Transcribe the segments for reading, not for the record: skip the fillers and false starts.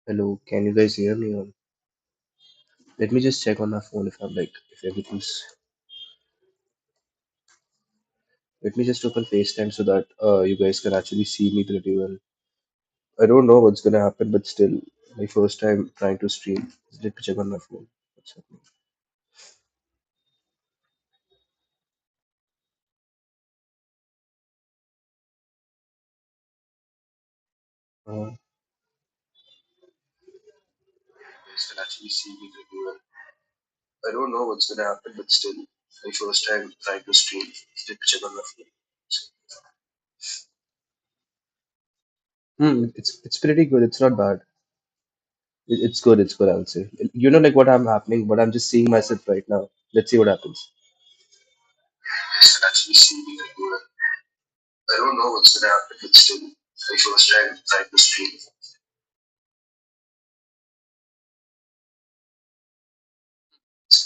Hello, can you guys hear me? Let me just check on my phone if I'm like if everything's. Let me just open FaceTime so that you guys can actually see me pretty well. I don't know what's gonna happen, but still, my first time trying to stream. Let me check on my phone. What's happening? Uh, you guys can actually see me pretty well. I don't know what's gonna happen, but still, my first time trying to stream. Let me check on my phone. It's pretty good. It's not bad. It's good. It's good. I would say. You know, like what I'm happening, but I'm just seeing myself right now. Let's see what happens. Yes, can actually see me pretty well. I don't know what's gonna happen, but still, my first time trying to stream.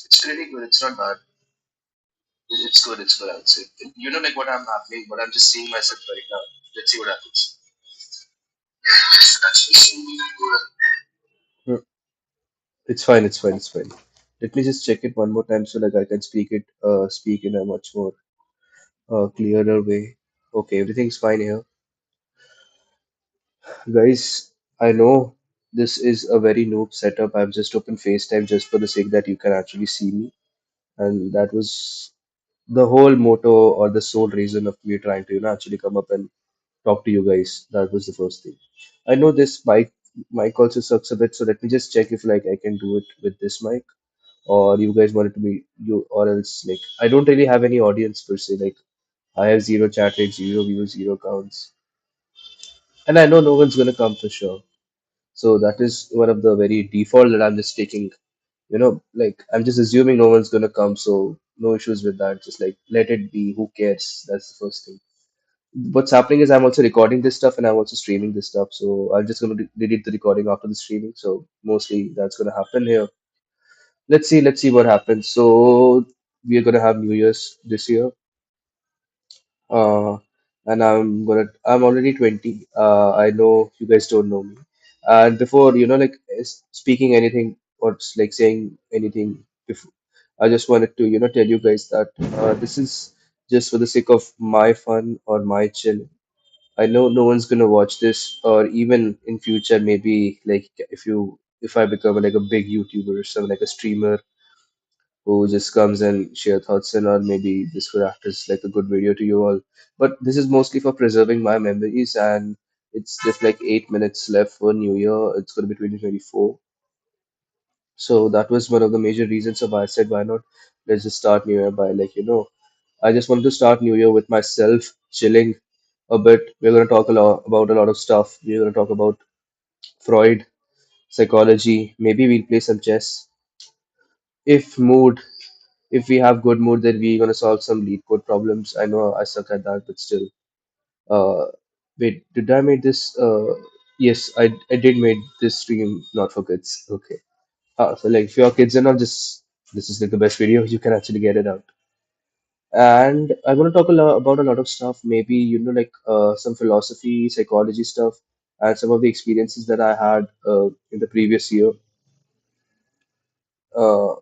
It's pretty good. It's not bad. It's good. It's good. I would say. You know, like what I'm happening, but I'm just seeing myself right now. Let's see what happens. Yes, can actually see me pretty well. It's fine. It's fine. It's fine. Let me just check it one more time so like I can speak in a much more clearer way. Okay, everything's fine here, guys. I know this is a very noob setup. I've just opened FaceTime just for the sake that you can actually see me, and that was the whole motto or the sole reason of me trying to actually come up and talk to you guys. That was the first thing. I know this mic also sucks a bit, so let me just check if like I can do it with this mic, or you guys want it to be you, or else like I don't really have any audience per se. Like I have zero chat rate, zero views, zero counts, and I know no one's gonna come for sure. So that is one of the very default that I'm just taking. Like I'm just assuming no one's gonna come, so no issues with that. Just like let it be. Who cares? That's the first thing. What's happening is I'm also recording this stuff and I'm also streaming this stuff. So I'm just gonna delete the recording after the streaming. So mostly that's gonna happen here. Let's see what happens. So we are gonna have New Year's this year. uh, and I'm already 20. I know you guys don't know me. And before, like speaking anything or like saying anything, before, I just wanted to, tell you guys that this is just for the sake of my fun or my chill. I know no one's gonna watch this, or even in future, maybe like if I become like a big YouTuber or some like a streamer who just comes and share thoughts, and or maybe this could act as like a good video to you all. But this is mostly for preserving my memories, and it's just like 8 minutes left for New Year. It's gonna be 2024. So that was one of the major reasons of why I said why not let's just start New Year by I just wanted to start New Year with myself chilling a bit. We're gonna talk a lot about a lot of stuff. We're gonna talk about Freud, psychology. Maybe we'll play some chess. If mood if we have good mood, then we're gonna solve some lead code problems. I know I suck at that, but still. Uh, wait, did I make this? Yes, I did make this stream not for kids. Okay. So like if your kids are not just this is like the best video, you can actually get it out. And I'm gonna talk about a lot of stuff. Maybe like some philosophy, psychology stuff, and some of the experiences that I had in the previous year. uh,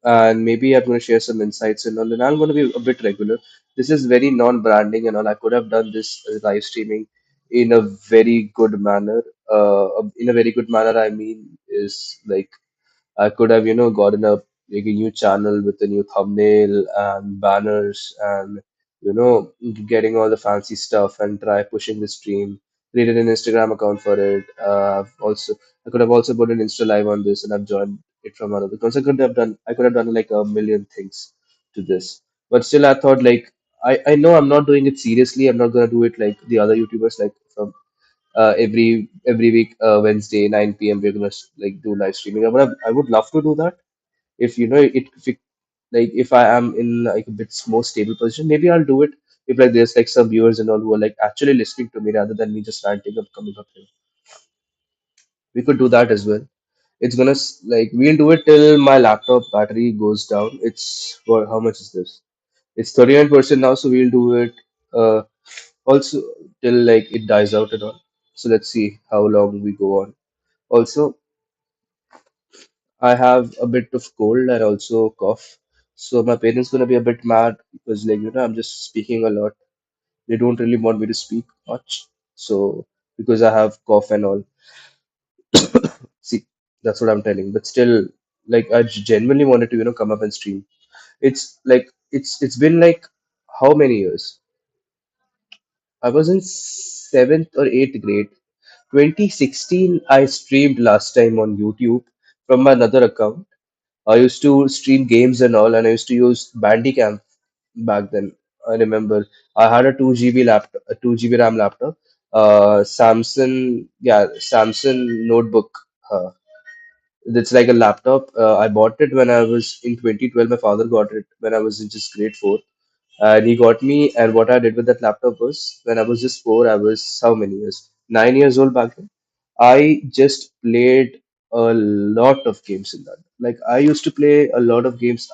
and maybe I'm going to share some insights and all. And I'm going to be a bit regular. This is very non-branding and all. I could have done this live streaming in a very good manner. In a very good manner, I mean, is like I could have, gotten like a new channel with a new thumbnail and banners and getting all the fancy stuff and try pushing the stream. Created an Instagram account for it. I could have also put an Insta live on this and I've joined it from another because I could have done like a million things to this. But still I thought like I know I'm not doing it seriously. I'm not gonna do it like the other YouTubers like from every week Wednesday 9 p.m. we're gonna like do live streaming. I would love to do that if like if I am in like a bit more stable position. Maybe I'll do it if like there's like some viewers and all who are like actually listening to me rather than me just ranting up coming up here. We could do that as well. It's gonna like we'll do it till my laptop battery goes down. It's for how much is this? It's 39% now, so we'll do it also till like it dies out and all. So let's see how long we go on. Also. I have a bit of cold and also cough. So my parents gonna be a bit mad because I'm just speaking a lot. They don't really want me to speak much. So because I have cough and all. See, that's what I'm telling. But still, like I genuinely wanted to, come up and stream. It's been like how many years? I was in seventh or eighth grade. 2016, I streamed last time on YouTube from my another account. I used to stream games and all, and I used to use Bandicam back then. I remember I had a 2 GB laptop, a 2 GB RAM laptop, Samsung notebook. It's like a laptop. I bought it when I was in 2012. My father got it when I was in just grade four. And he got me, and what I did with that laptop was when I was just four, I was how many years? 9 years old back then. I just played a lot of games in that. Like I used to play a lot of games.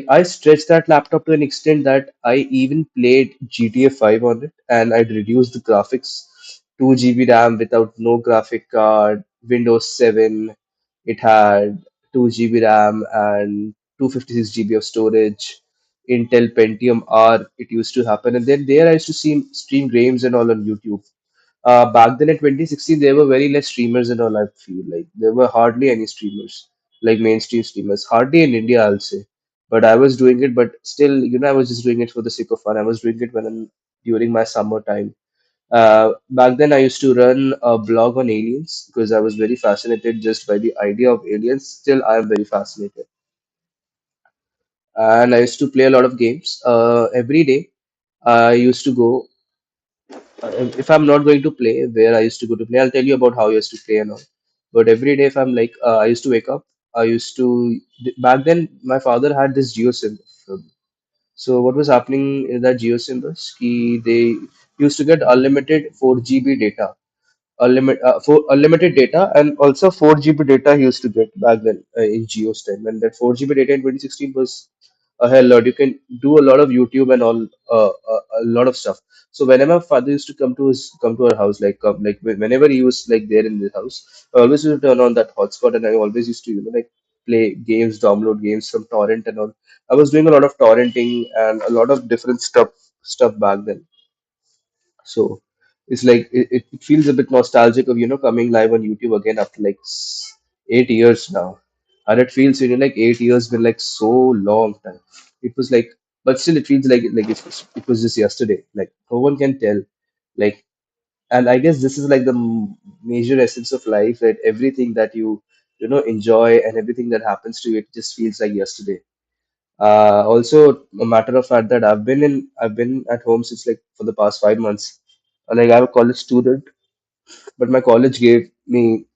I stretched that laptop to an extent that I even played GTA 5 on it, and I'd reduced the graphics, 2 GB RAM without no graphic card, Windows 7. It had 2 GB RAM and 256 GB of storage. Intel Pentium R, it used to happen. And then there I used to see stream games and all on YouTube. Back then in 2016, there were very less streamers and all. I feel like there were hardly any streamers, like mainstream streamers, hardly in India, I'll say. But I was doing it, but still, I was just doing it for the sake of fun. I was doing it during my summer time. Back then, I used to run a blog on aliens because I was very fascinated just by the idea of aliens. Still, I am very fascinated, and I used to play a lot of games. Every day, I used to go. If I'm not going to play, where I used to go to play, I'll tell you about how I used to play and all. But every day, if I'm like, I used to wake up. I used to back then. My father had this Geo SIM. So what was happening in that Geo SIM was they used to get unlimited 4 GB data, unlimited data, and also 4 GB data he used to get back then in Geo's time. And that 4 GB data in 2016 was a hell lot. You can do a lot of YouTube and all, a lot of stuff. So whenever my father used to come to our house, whenever he was like there in the house, I always used to turn on that hotspot, and I always used to like play games, download games from torrent and all. I was doing a lot of torrenting and a lot of different stuff back then. So it's like it feels a bit nostalgic of coming live on YouTube again after like 8 years now, and it feels like 8 years been like so long time. It was like, but still it feels like it was just yesterday. Like no one can tell. Like, and I guess this is like the major essence of life, that everything that you enjoy and everything that happens to you, it just feels like yesterday. Also, a matter of fact that I've been at home since like for the past 5 months. Like I'm a college student, but my college gave me,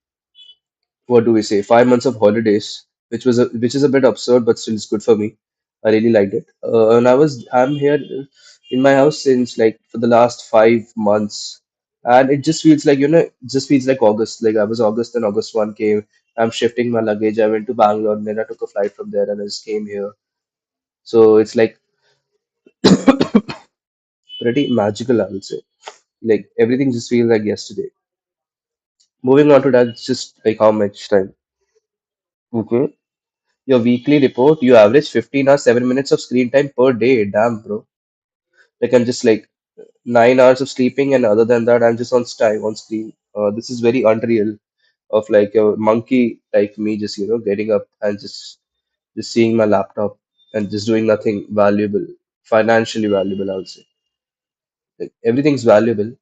what do we say, 5 months of holidays, which is a bit absurd, but still it's good for me. I really liked it. And I'm here in my house since like for the last 5 months, and it just feels like it just feels like August. Like I was August, and August 1 came. I'm shifting my luggage. I went to Bangalore, and then I took a flight from there, and I just came here. So it's like pretty magical, I would say. Like everything just feels like yesterday. Moving on to that, it's just like how much time. Okay. Your weekly report, you average 15 hours, 7 minutes of screen time per day. Damn, bro. Like I'm just like 9 hours of sleeping, and other than that, I'm just on screen. This is very unreal of like a monkey like me, just getting up and just seeing my laptop and just doing nothing valuable, financially valuable, I would say. Like everything's valuable.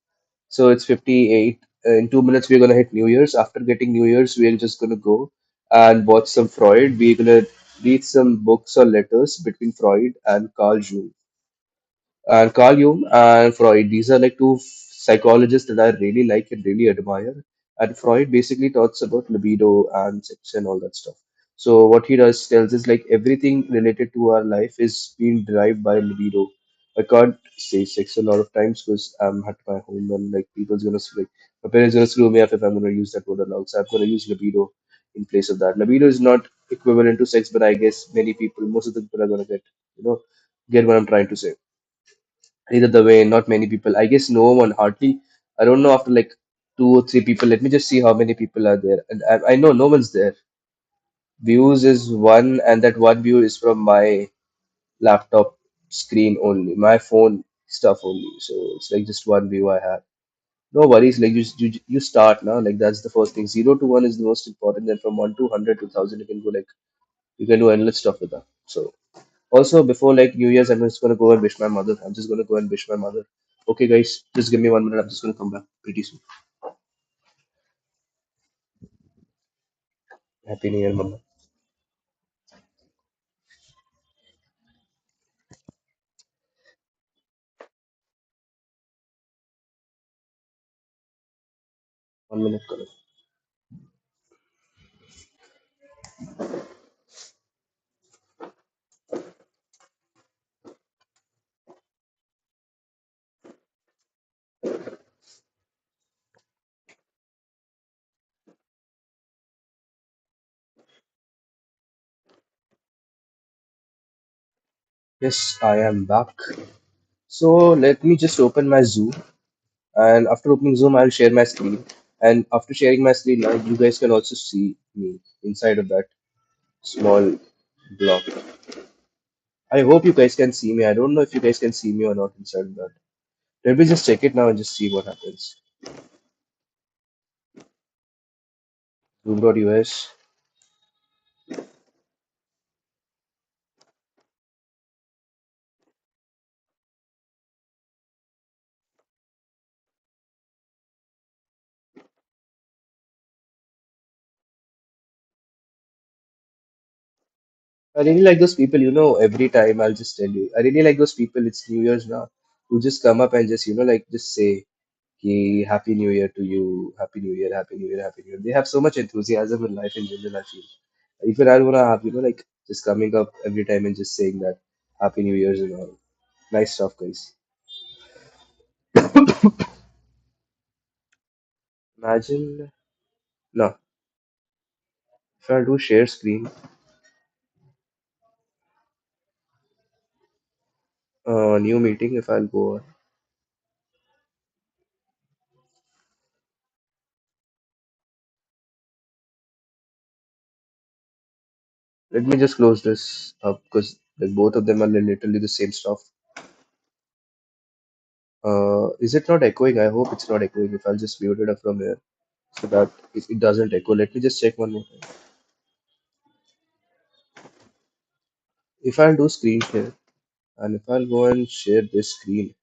So it's 58. In 2 minutes, we're gonna hit New Year's. After getting New Year's, we're just gonna go and watch some Freud. We're gonna read some books or letters between Freud and Carl Jung. And Carl Jung and Freud, these are like two psychologists that I really like and really admire. And Freud basically talks about libido and sex and all that stuff. So what he does tells us like everything related to our life is being derived by libido. I can't say sex a lot of times because I'm at my home, and like people's gonna like my parents gonna screw me up if I'm gonna use that word aloud. So I'm gonna use libido in place of that. Libido is not equivalent to sex, but I guess many people, most of the people are gonna you know, get what I'm trying to say. Either the way, not many people. I guess no one, hardly. I don't know, after like two or three people. Let me just see how many people are there. And I know no one's there. Views is one, and that one view is from my laptop screen only, my phone stuff only. So it's like just one view I have. No worries, like you start now. Like that's the first thing. 0 to 1 is the most important. Then from 1 to 100 to 1,000, you can go like you can do endless stuff with that. So also before like New Year's, I'm just gonna go and wish my mother. I'm just gonna go and wish my mother. Okay, guys, just give me 1 minute. I'm just gonna come back pretty soon. Happy New Year, mama. 1 minute, color. Yes, I am back. So let me just open my Zoom, and after opening Zoom, I'll share my screen. And after sharing my screen, now you guys can also see me inside of that small block. I hope you guys can see me. I don't know if you guys can see me or not inside of that. Let me just check it now and just see what happens. Zoom.us. I really like those people, every time I'll just tell you. I really like those people, it's New Year's now, who just come up and just, like just say, Ki, Happy New Year to you, Happy New Year, Happy New Year, Happy New Year. They have so much enthusiasm in life in general, I feel. Even I wanna have, like just coming up every time and just saying that Happy New Year's and all. Nice stuff, guys. Imagine, no, if I do share screen, new meeting, if I'll go on. Let me just close this up because like both of them are literally the same stuff. Is it not echoing? I hope it's not echoing. If I'll just mute it up from here so that it doesn't echo. Let me just check one more time. If I'll do screen share and if I'll go and share this screen,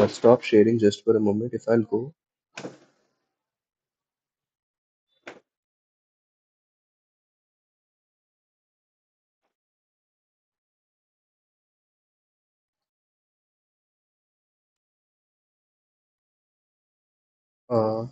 stop sharing just for a moment. If I'll go, uh,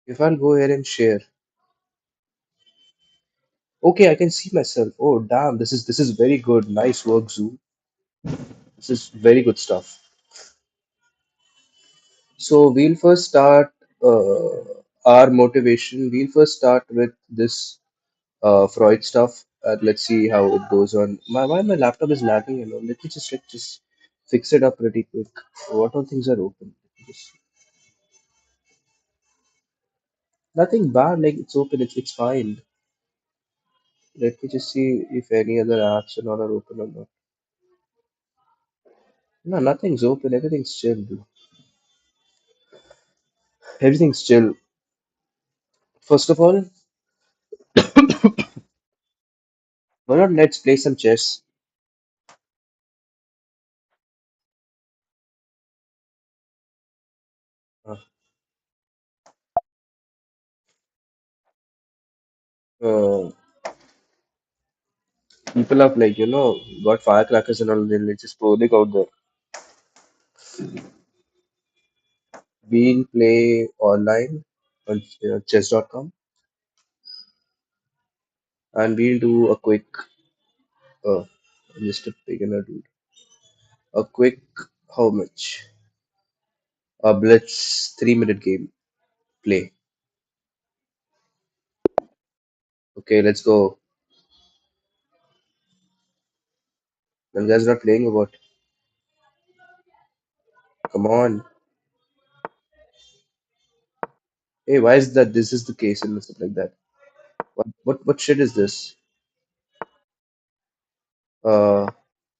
if I'll go here and share, okay, I can see myself. Oh, damn, this is very good. Nice work, Zoom. This is very good stuff. So we'll first start uh, our motivation. We'll first start with this Freud stuff. Let's see how it goes on. Why my laptop is lagging, Let me just fix it up pretty quick. What all things are open? Just, nothing bad. Like it's open. It's fine. Let me just see if any other apps are not are open or not. No, nothing's open. Everything's chill, dude. Everything's chill. First of all, why not let's play some chess? Uh, uh, People have like got firecrackers and all. They're just pouring out there. We'll play online on chess.com and we'll do a quick uh, just a beginner dude. A quick how much? A blitz 3 minute game play. Okay, let's go. Then guys not playing about. Come on. Hey, why is that? This is the case and stuff like that. What shit is this? Uh,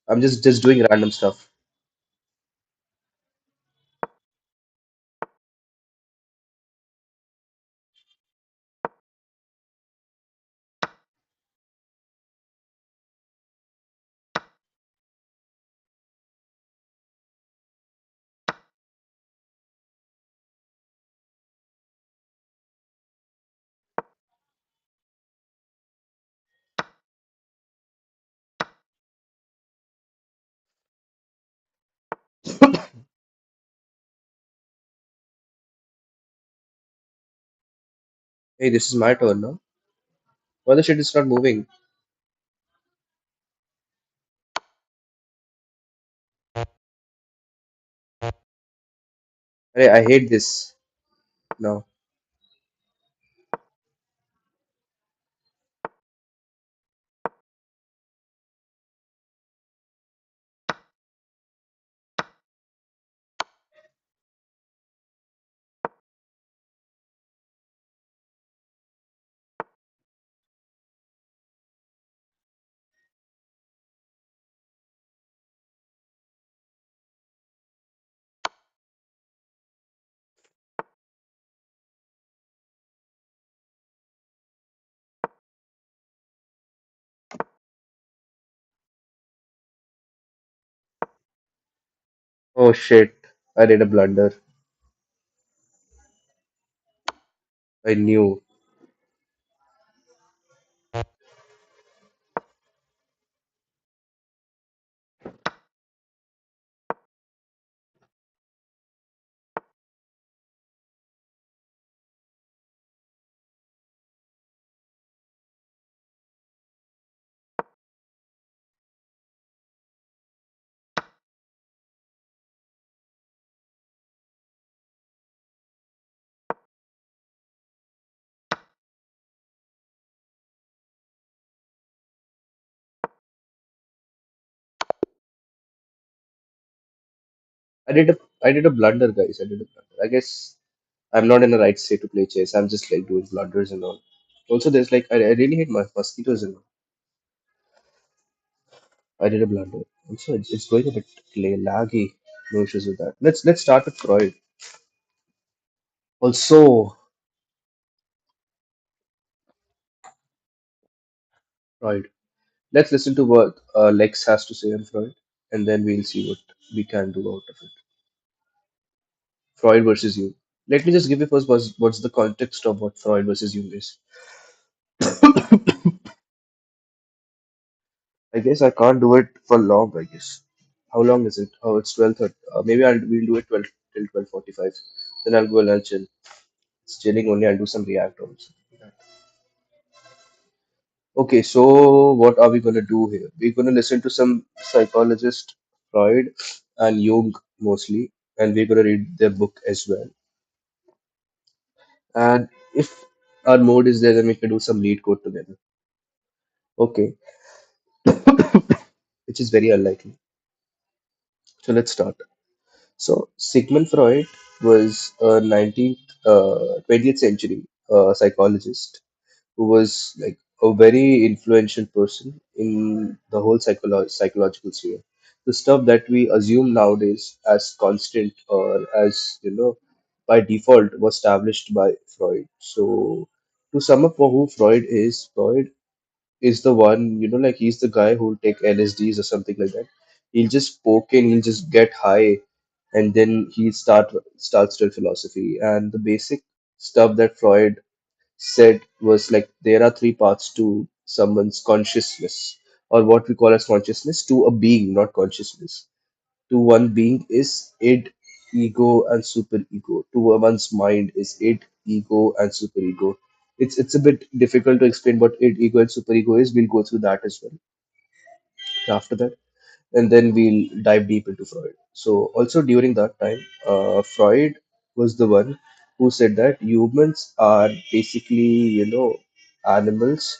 I'm just doing random stuff. Hey, this is my turn now. Why the shit is not moving? Hey, I hate this. No. Oh shit. I did a blunder. I knew. I did a I did a blunder, guys. I did a blunder. I guess I'm not in the right state to play chess. I'm just like doing blunders and all. Also, there's like I really hate my mosquitoes and all. I did a blunder. Also, it's going a bit laggy. No issues with that. Let's start with Freud. Also, Freud. Let's listen to what Lex has to say on Freud, and then we'll see what we can do out of it. Freud versus Jung. Let me just give you first what's the context of what Freud versus Jung is. I guess I can't do it for long. I guess. How long is it? Oh, it's 12:30. Maybe we'll do it 12 till 12:45. Then I'll go and I'll chill. It's chilling only. I'll do some React also. Okay, so what are we gonna do here? We're gonna listen to some psychologist, Freud and Jung mostly, and we're gonna read their book as well. And if our mode is there, then we can do some lead code together. Okay, which is very unlikely. So let's start. So Sigmund Freud was a 20th century psychologist who was like a very influential person in the whole psychological sphere. The stuff that we assume nowadays as constant or as by default was established by Freud. So to sum up for who Freud is, Freud is the one, like he's the guy who'll take LSDs or something like that. He'll just poke in, he'll just get high, and then he starts to philosophy. And the basic stuff that Freud said was like there are three parts to someone's consciousness, or what we call as consciousness, to a being, not consciousness. To one being is id, ego, and superego. To one's mind is id, ego, and superego. It's a bit difficult to explain what id, ego, and superego is. We'll go through that as well after that, and then we'll dive deep into Freud. So, also during that time, Freud was the one who said that humans are basically, animals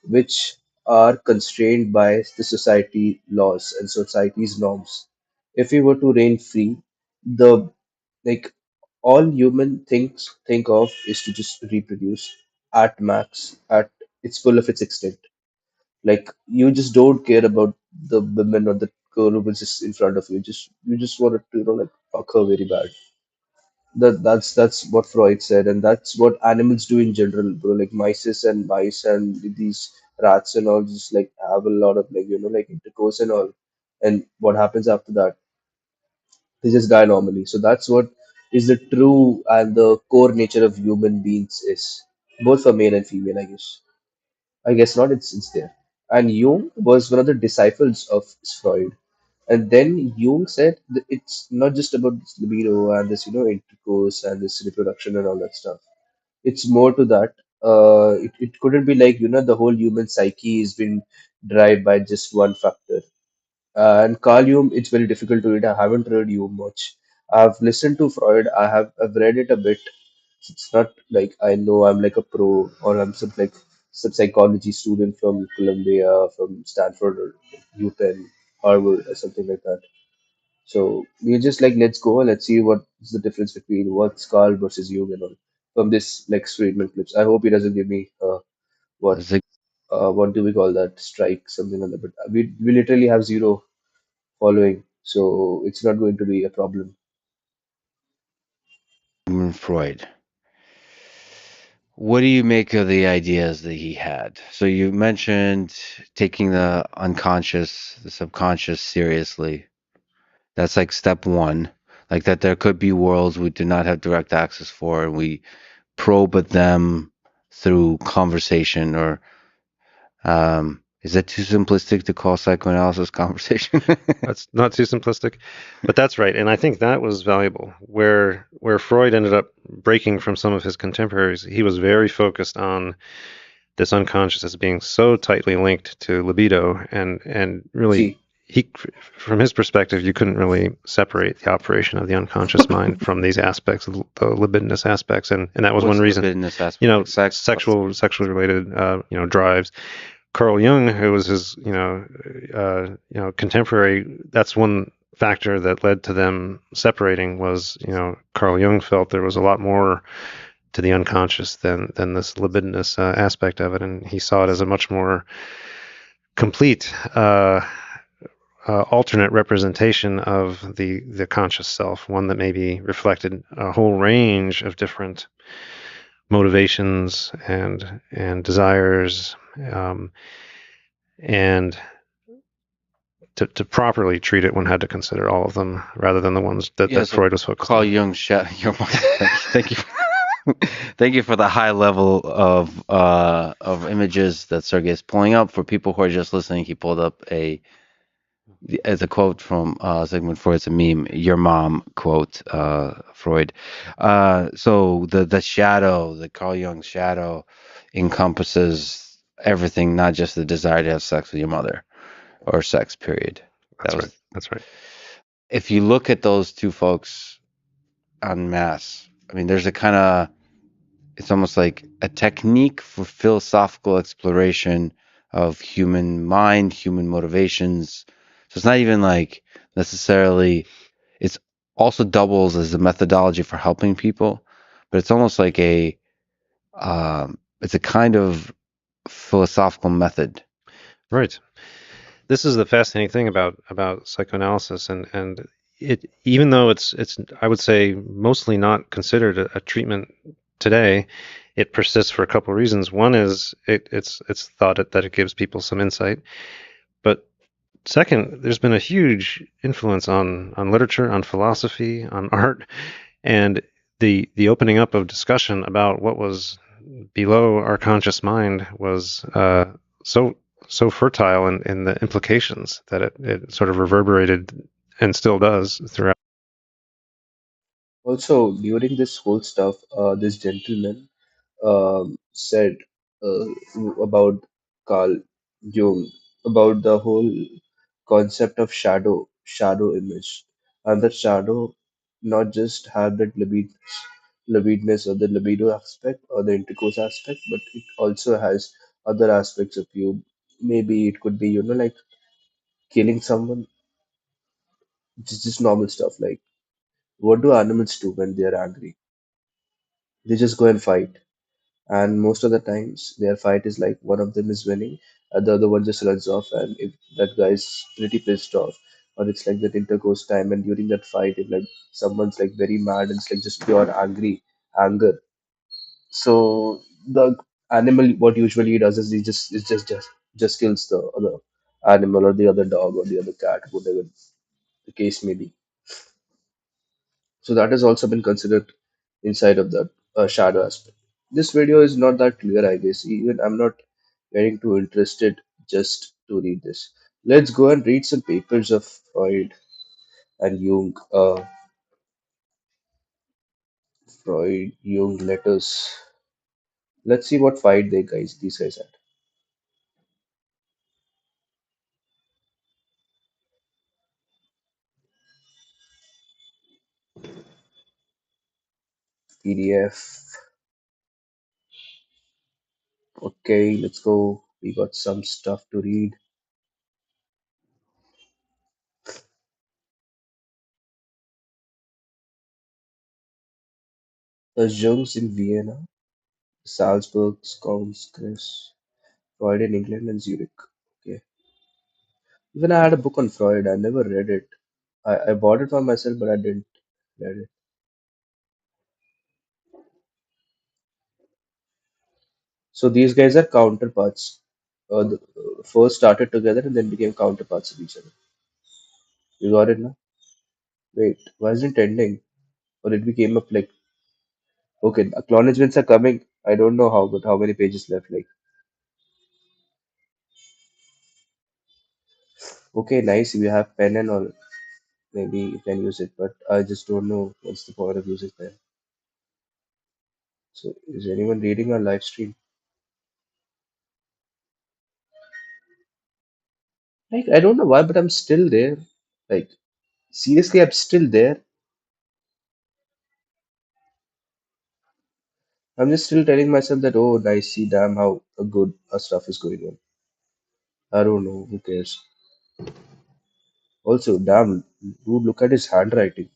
which are constrained by the society laws and society's norms. If we were to reign free, the like all human think of is to just reproduce at max, at its full of its extent. Like you just don't care about the woman or the girl who was just in front of you. Just you just wanted to like fuck her very bad. That's what Freud said, and that's what animals do in general, bro. Like mice and these rats and all just like have a lot of like like intercourse and all. And what happens after that? They just die normally. So that's what is the true and the core nature of human beings is, both for male and female, I guess. I guess not. It's there. And Jung was one of the disciples of Freud. And then Jung said that it's not just about this libido and this intercourse and this reproduction and all that stuff. It's more to that. It couldn't be like the whole human psyche has been driven by just one factor. And Carl Jung, it's very difficult to read. I haven't read Jung much. I've listened to Freud. I've read it a bit. It's not like I know I'm like a pro or I'm some psychology student from Columbia, from Stanford or UPenn, Harvard or something like that. So we're just like let's go and let's see what is the difference between what's Carl versus Jung and all from this Lex Friedman clips. I hope he doesn't give me what Zig- what do we call that strike something like that. But we literally have zero following, so it's not going to be a problem. Sigmund Freud. What do you make of the ideas that he had? So you mentioned taking the unconscious, the subconscious seriously. That's like step one. Like that there could be worlds we do not have direct access for, and we probe at them through conversation or is that too simplistic to call psychoanalysis conversation? That's not too simplistic, but that's right. And I think that was valuable. Where Freud ended up breaking from some of his contemporaries, he was very focused on this unconscious as being so tightly linked to libido, and really See, he from his perspective, you couldn't really separate the operation of the unconscious mind from these aspects, the libidinous aspects, and that was one What's reason. libidinous aspect? Like sex plus. Sexually related, drives. Carl Jung, who was his, contemporary, that's one factor that led to them separating was, Carl Jung felt there was a lot more to the unconscious than this libidinous aspect of it, and he saw it as a much more complete alternate representation of the conscious self, one that maybe reflected a whole range of different motivations and desires, and to properly treat it, one had to consider all of them rather than the ones Yeah, that so Freud was focused Carl on. Jung thank you. Thank you for the high level of images that Sergey is pulling up. For people who are just listening, he pulled up a as a quote from Sigmund Freud. It's a meme. Your mom quote, Freud. So the shadow, the Carl Jung shadow, encompasses everything, not just the desire to have sex with your mother or sex. Period. That That's right. was. That's right. If you look at those two folks en masse, I mean, there's a kind of it's almost like a technique for philosophical exploration of human mind, human motivations. So it's not even like necessarily, it's also doubles as a methodology for helping people, but it's almost like it's a kind of philosophical method. Right. This is the fascinating thing about psychoanalysis, and it, even though it's I would say mostly not considered a treatment today, it persists for a couple of reasons. One is it's thought that it gives people some insight, but second, there's been a huge influence on literature, on philosophy, on art, and the opening up of discussion about what was below our conscious mind was so so fertile in the implications that it sort of reverberated and still does throughout. also during this whole stuff, this gentleman said uh, about Carl Jung about the whole concept of shadow image, and that shadow not just have that libidinous or the libido aspect or the intercourse aspect, but it also has other aspects of you. Maybe it could be, like killing someone, just normal stuff. Like, what do animals do when they are angry? They just go and fight. And most of the times, their fight is like one of them is winning, and the other one just runs off. And if that guy is pretty pissed off, or it's like that intercourse time, and during that fight, if like someone's like very mad and it's like just pure anger. So the animal, what usually he does is he just kills the other animal or the other dog or the other cat, whatever the case may be. So that has also been considered inside of that shadow aspect. This video is not that clear, I guess. Even I'm not getting too interested just to read this. Let's go and read some papers of Freud and Jung. Freud, Jung letters. Let's see what fight these guys had. PDF. Okay, let's go. We got some stuff to read. The Jungs in Vienna, Salzburg, Kongress, Freud in England, and Zurich. Okay. Even I had a book on Freud. I never read it. I bought it for myself, but I didn't read it. So these guys are counterparts. First started together and then became counterparts of each other. You got it now? Wait, why isn't it ending? Or it became up like, okay, acknowledgements are coming. I don't know how, but how many pages left? Like, okay, nice. We have pen and all. Maybe you can use it, but I just don't know what's the point of using pen. So is anyone reading our live stream? Like, I don't know why, but I'm still there. Like, seriously, I'm still there. I'm just still telling myself that, oh, nice, see, damn, how good our stuff is going on. I don't know, who cares? Also, damn, dude, look at his handwriting.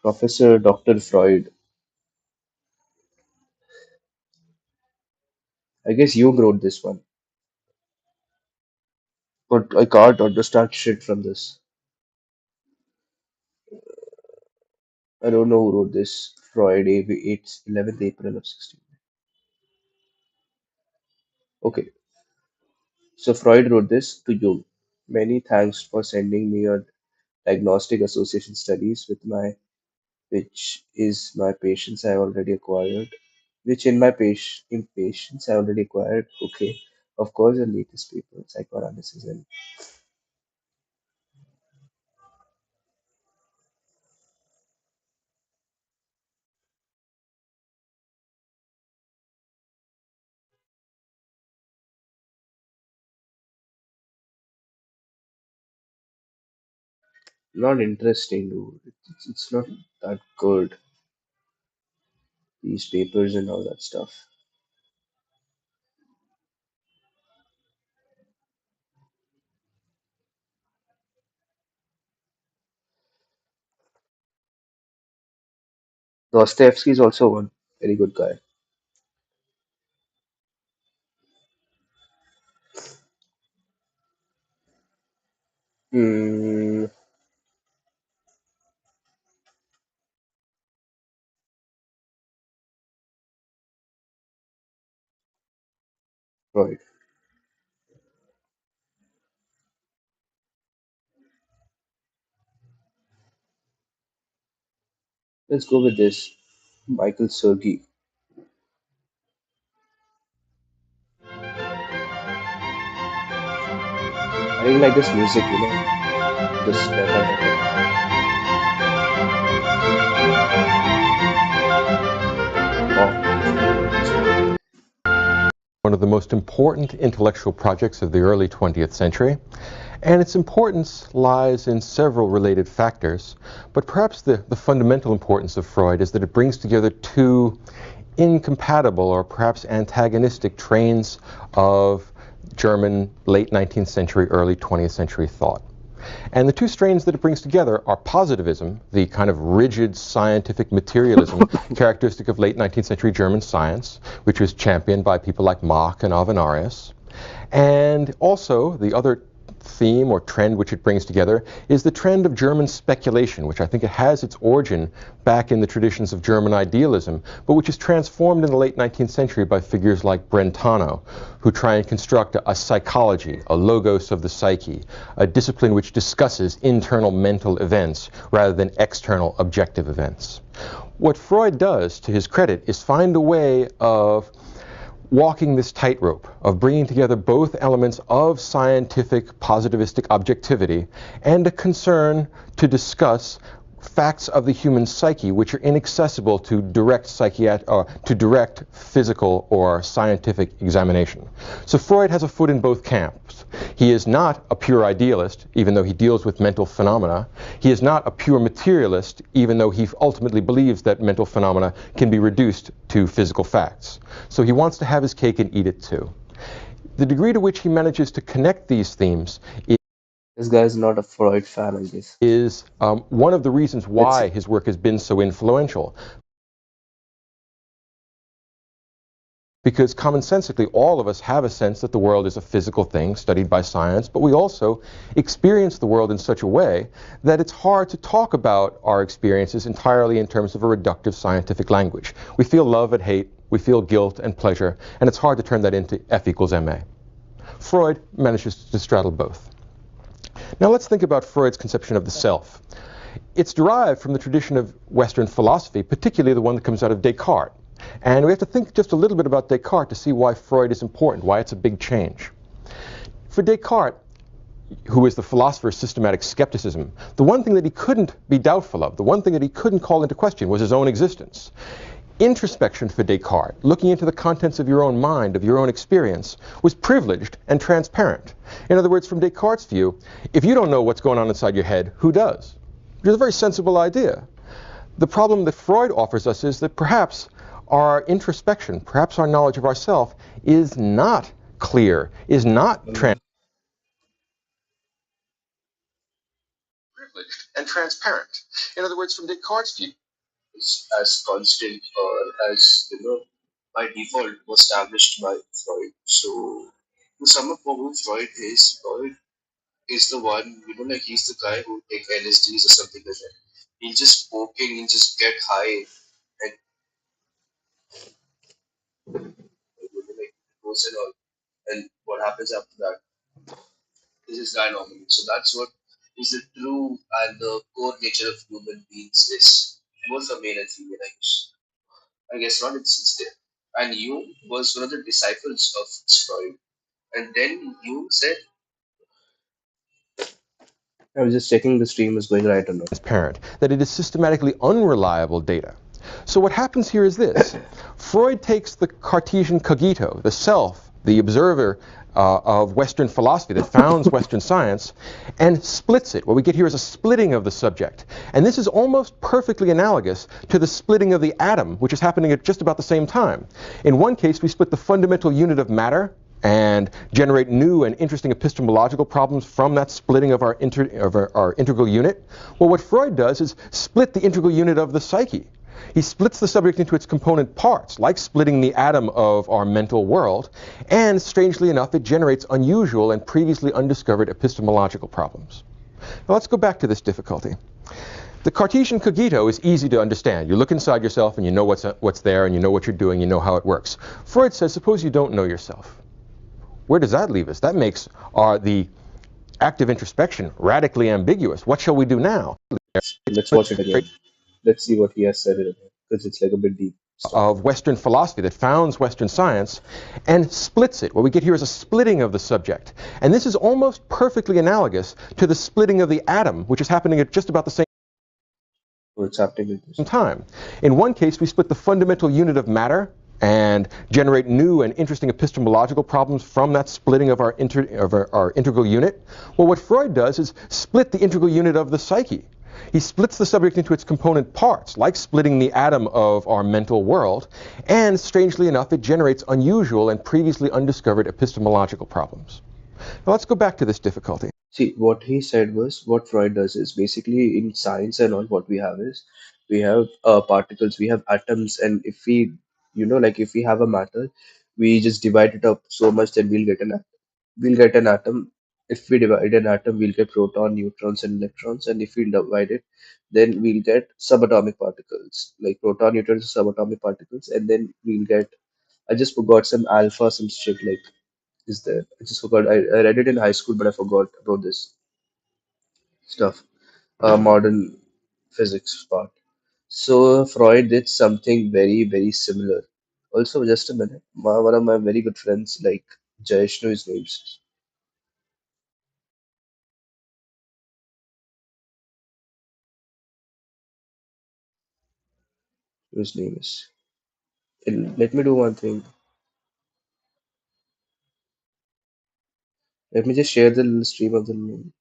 Professor Dr. Freud. I guess you wrote this one, but I can't understand shit from this. I don't know who wrote this. Freud, 11th April of 16. Okay, so Freud wrote this to Jung. Many thanks for sending me your diagnostic association studies which is my patience I already acquired, which in my impatience I already acquired. Okay, of course, the latest paper, psychoanalysis, and not interesting, dude. It's not that good. These papers and all that stuff. Dostoevsky is also one very good guy. Hmm, right. Let's go with this. Michael Sergey. I really like this music, This. Da, da, da, da. Oh, one of the most important intellectual projects of the early 20th century, and its importance lies in several related factors, but perhaps the fundamental importance of Freud is that it brings together two incompatible or perhaps antagonistic trains of German late 19th century, early 20th century thought. And the two strains that it brings together are positivism, the kind of rigid scientific materialism characteristic of late 19th century German science, which was championed by people like Mach and Avenarius. And also the other theme or trend which it brings together is the trend of German speculation, which I think it has its origin back in the traditions of German idealism, but which is transformed in the late 19th century by figures like Brentano, who try and construct a psychology, a logos of the psyche, a discipline which discusses internal mental events rather than external objective events. What Freud does, to his credit, is find a way of walking this tightrope of bringing together both elements of scientific positivistic objectivity and a concern to discuss facts of the human psyche which are inaccessible to direct physical or scientific examination. So Freud has a foot in both camps. He is not a pure idealist, even though he deals with mental phenomena. He is not a pure materialist, even though he ultimately believes that mental phenomena can be reduced to physical facts. So he wants to have his cake and eat it too. The degree to which he manages to connect these themes This guy's not a Freud fan, I guess. is one of the reasons why his work has been so influential. Because commonsensically, all of us have a sense that the world is a physical thing studied by science, but we also experience the world in such a way that it's hard to talk about our experiences entirely in terms of a reductive scientific language. We feel love and hate, we feel guilt and pleasure, and it's hard to turn that into F equals ma. Freud manages to straddle both. Now let's think about Freud's conception of the self. It's derived from the tradition of Western philosophy, particularly the one that comes out of Descartes. And we have to think just a little bit about Descartes to see why Freud is important, why it's a big change. For Descartes, who is the philosopher of systematic skepticism, the one thing that he couldn't be doubtful of, the one thing that he couldn't call into question was his own existence. Introspection for Descartes, looking into the contents of your own mind, of your own experience, was privileged and transparent. In other words, from Descartes' view, if you don't know what's going on inside your head, who does? Which is a very sensible idea. The problem that Freud offers us is that perhaps our introspection, perhaps our knowledge of ourself, is not clear, is not privileged and transparent. In other words, from Descartes' view, as constant or as by default was established by Freud. So to sum up who Freud is the one, like he's the guy who take LSDs or something like that. He'll just poking, he'll just get high and like goes and all. And what happens after that is his guy normally. So that's what is the true and the core nature of human beings is both for male and female, I guess not it's there. And you was one of the disciples of Freud. And then you said, I was just checking the stream is going right or not. Transparent, that it is systematically unreliable data. So what happens here is this. Freud takes the Cartesian cogito, the self, the observer of Western philosophy that founds Western science, and splits it. What we get here is a splitting of the subject. And this is almost perfectly analogous to the splitting of the atom, which is happening at just about the same time. In one case, we split the fundamental unit of matter and generate new and interesting epistemological problems from that splitting of our integral unit. Well, what Freud does is split the integral unit of the psyche. He splits the subject into its component parts, like splitting the atom of our mental world, and strangely enough, it generates unusual and previously undiscovered epistemological problems. Now let's go back to this difficulty. The Cartesian cogito is easy to understand. You look inside yourself and you know what's there and you know what you're doing, you know how it works. Freud says, suppose you don't know yourself. Where does that leave us? That makes the active introspection radically ambiguous. What shall we do now? Let's watch it again. Let's see what he has said in it, because it's like a bit deep. Of Western philosophy that founds Western science and splits it. What we get here is a splitting of the subject. And this is almost perfectly analogous to the splitting of the atom, which is happening at just about the same time. In one case, we split the fundamental unit of matter and generate new and interesting epistemological problems from that splitting of our integral unit. Well, what Freud does is split the integral unit of the psyche. He splits the subject into its component parts, like splitting the atom of our mental world, and strangely enough, it generates unusual and previously undiscovered epistemological problems. Now let's go back to this difficulty. See, what he said was what Freud does is basically in science and all, what we have is we have particles, we have atoms, and if we, like if we have a matter, we just divide it up so much that we'll get an atom. If we divide an atom, we'll get proton, neutrons, and electrons, and if we divide it, then we'll get subatomic particles, like proton, neutrons, subatomic particles, and then we'll get. I just forgot some alpha, some shit like is there. I just forgot. I read it in high school, but I forgot about this stuff, modern physics part. So Freud did something very, very similar. Also, just a minute, one of my very good friends, like Jayesh, know his names. His name is. Let me do one thing. Let me just share the little stream of the name.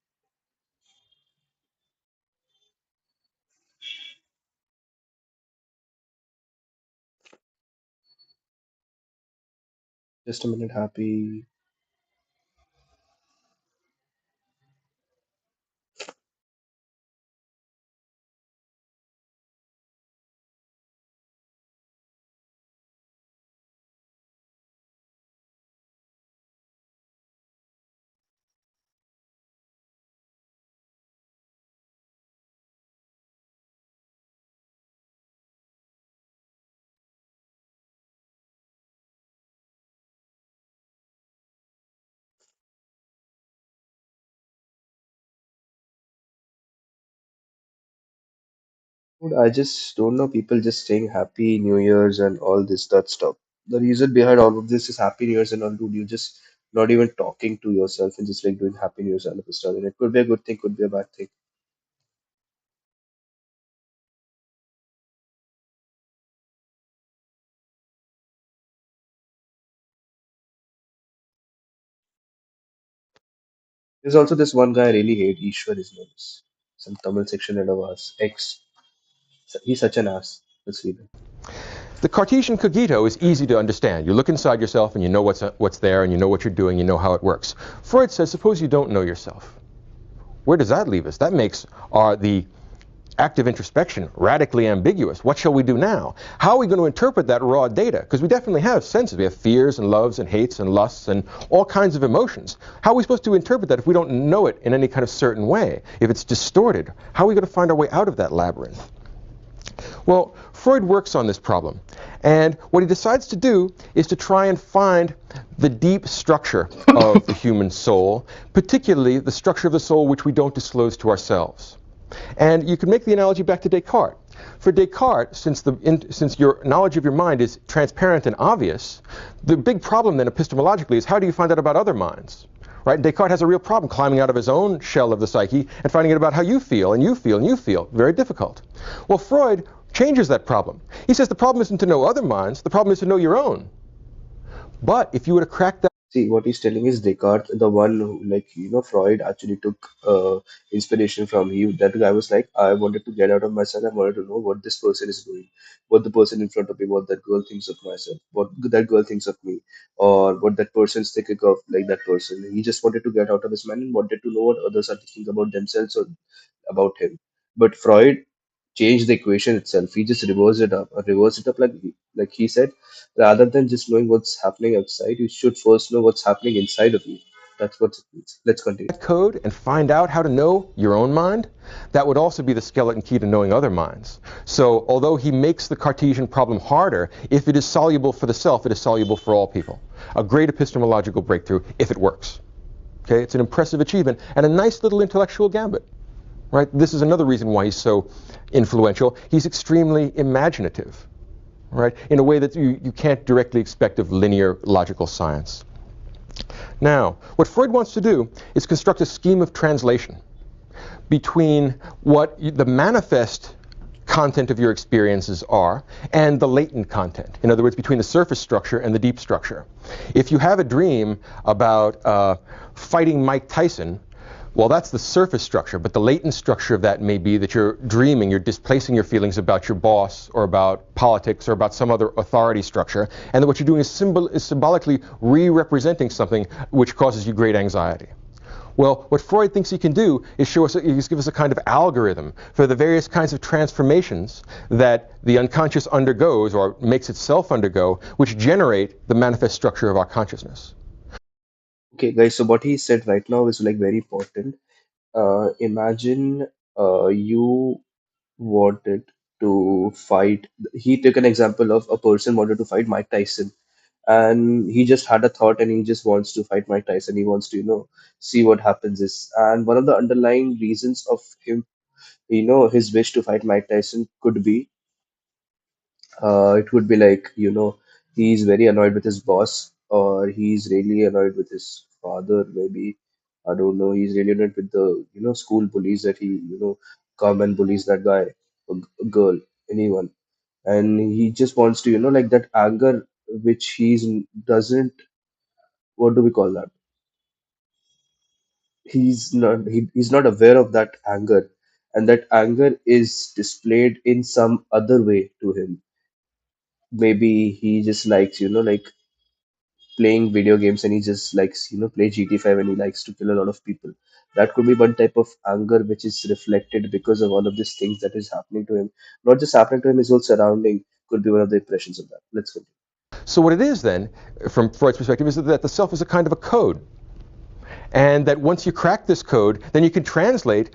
Just a minute, happy. Dude, I just don't know people just saying Happy New Year's and all this that stuff. The reason behind all of this is Happy New Year's and all, dude. You just not even talking to yourself and just like doing Happy New Year's and all of stuff. And it could be a good thing, could be a bad thing. There's also this one guy I really hate, Ishwar, his name is. Some Tamil section head of ours, ex. He's such an ass. Let's leave him. The Cartesian cogito is easy to understand. You look inside yourself and you know what's there and you know what you're doing, you know how it works. Freud says, suppose you don't know yourself. Where does that leave us? That makes the active introspection radically ambiguous. What shall we do now? How are we going to interpret that raw data? Because we definitely have senses. We have fears and loves and hates and lusts and all kinds of emotions. How are we supposed to interpret that if we don't know it in any kind of certain way? If it's distorted, how are we going to find our way out of that labyrinth? Well, Freud works on this problem. And what he decides to do is to try and find the deep structure of the human soul, particularly the structure of the soul which we don't disclose to ourselves. And you can make the analogy back to Descartes. For Descartes, since your knowledge of your mind is transparent and obvious, the big problem then epistemologically is how do you find out about other minds? Right? Descartes has a real problem climbing out of his own shell of the psyche and finding out about how you feel, and you feel, and you feel. Very difficult. Well, Freud changes that problem. He says the problem isn't to know other minds, the problem is to know your own. But if you were to crack that See, what he's telling is Descartes, the one who, like, Freud actually took inspiration from. That guy was like, I wanted to get out of myself. I wanted to know what this person is doing, what the person in front of me, what that girl thinks of myself, what that girl thinks of me, or what that person's thinking of, like that person. He just wanted to get out of his mind and wanted to know what others are thinking about themselves or about him. But Freud changed the equation itself. He just reversed it up like he said, rather than just knowing what's happening outside, you should first know what's happening inside of you. That's what it means. Let's continue. code and find out how to know your own mind, that would also be the skeleton key to knowing other minds. So although he makes the Cartesian problem harder, if it is soluble for the self, it is soluble for all people. A great epistemological breakthrough if it works. Okay, it's an impressive achievement and a nice little intellectual gambit. Right? This is another reason why he's so influential. He's extremely imaginative, right? In a way that you can't directly expect of linear logical science. Now, what Freud wants to do is construct a scheme of translation between what the manifest content of your experiences are and the latent content. In other words, between the surface structure and the deep structure. If you have a dream about fighting Mike Tyson, Well, that's the surface structure, but the latent structure of that may be that you're dreaming, you're displacing your feelings about your boss or about politics or about some other authority structure, and that what you're doing is symbolically re-representing something which causes you great anxiety. Well, what Freud thinks he can do is give us a kind of algorithm for the various kinds of transformations that the unconscious undergoes or makes itself undergo, which generate the manifest structure of our consciousness. Okay, guys, so what he said right now is like very important. Imagine you wanted to fight. He took an example of a person wanted to fight Mike Tyson, and he just had a thought and he just wants to fight Mike Tyson. He wants to, see what happens is. And one of the underlying reasons of him, his wish to fight Mike Tyson could be, it would be like, he's very annoyed with his boss, or he's really annoyed with his father, maybe. I don't know. He's really annoyed with the, school bullies that he, come and bullies that guy, a girl, anyone. And he just wants to, like that anger, which doesn't, what do we call that? He's not aware of that anger. And that anger is displayed in some other way to him. Maybe he just likes, like playing video games and he just likes play GT5 and he likes to kill a lot of people. That could be one type of anger which is reflected because of all of these things that is happening to him. Not just happening to him, his whole surrounding could be one of the impressions of that. Let's continue. So what it is then, from Freud's perspective, is that the self is a kind of a code. And that once you crack this code, then you can translate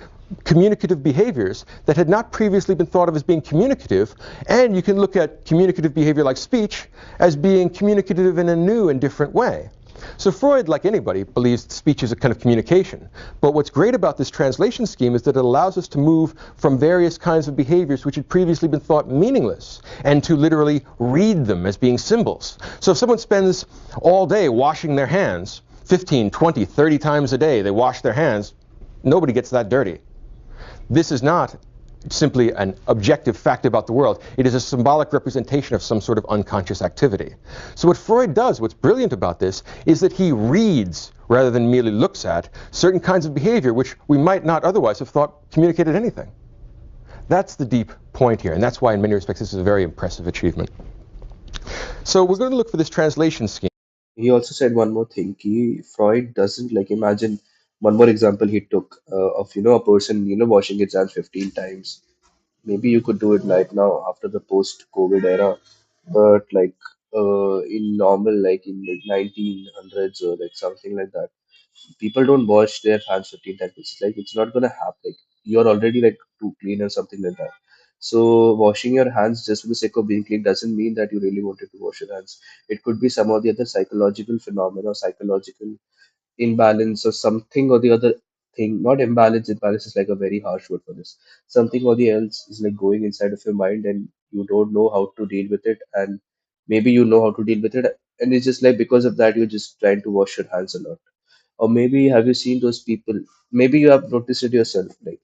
communicative behaviors that had not previously been thought of as being communicative, and you can look at communicative behavior like speech as being communicative in a new and different way. So Freud, like anybody, believes speech is a kind of communication. But what's great about this translation scheme is that it allows us to move from various kinds of behaviors which had previously been thought meaningless and to literally read them as being symbols. So if someone spends all day washing their hands, 15, 20, 30 times a day they wash their hands, nobody gets that dirty. This is not simply an objective fact about the world. It is a symbolic representation of some sort of unconscious activity. So what Freud does, what's brilliant about this, is that he reads, rather than merely looks at, certain kinds of behavior which we might not otherwise have thought communicated anything. That's the deep point here, and that's why in many respects this is a very impressive achievement. So we're going to look for this translation scheme. He also said one more thing. Freud doesn't like imagine one more example he took of a person washing his hands 15 times. Maybe you could do it right now after the post-COVID era, but like in normal, like in like 1900s or like something like that, people don't wash their hands 15 times. It's like it's not gonna happen. Like you're already like too clean or something like that. So washing your hands just for the sake of being clean doesn't mean that you really wanted to wash your hands. It could be some of the other psychological phenomena, psychological imbalance or something or the other thing. Not imbalance. Imbalance is like a very harsh word for this. Something or the else is like going inside of your mind and you don't know how to deal with it, and maybe you know how to deal with it, and it's just like because of that you're just trying to wash your hands a lot. Or maybe have you seen those people? Maybe you have noticed it yourself. Like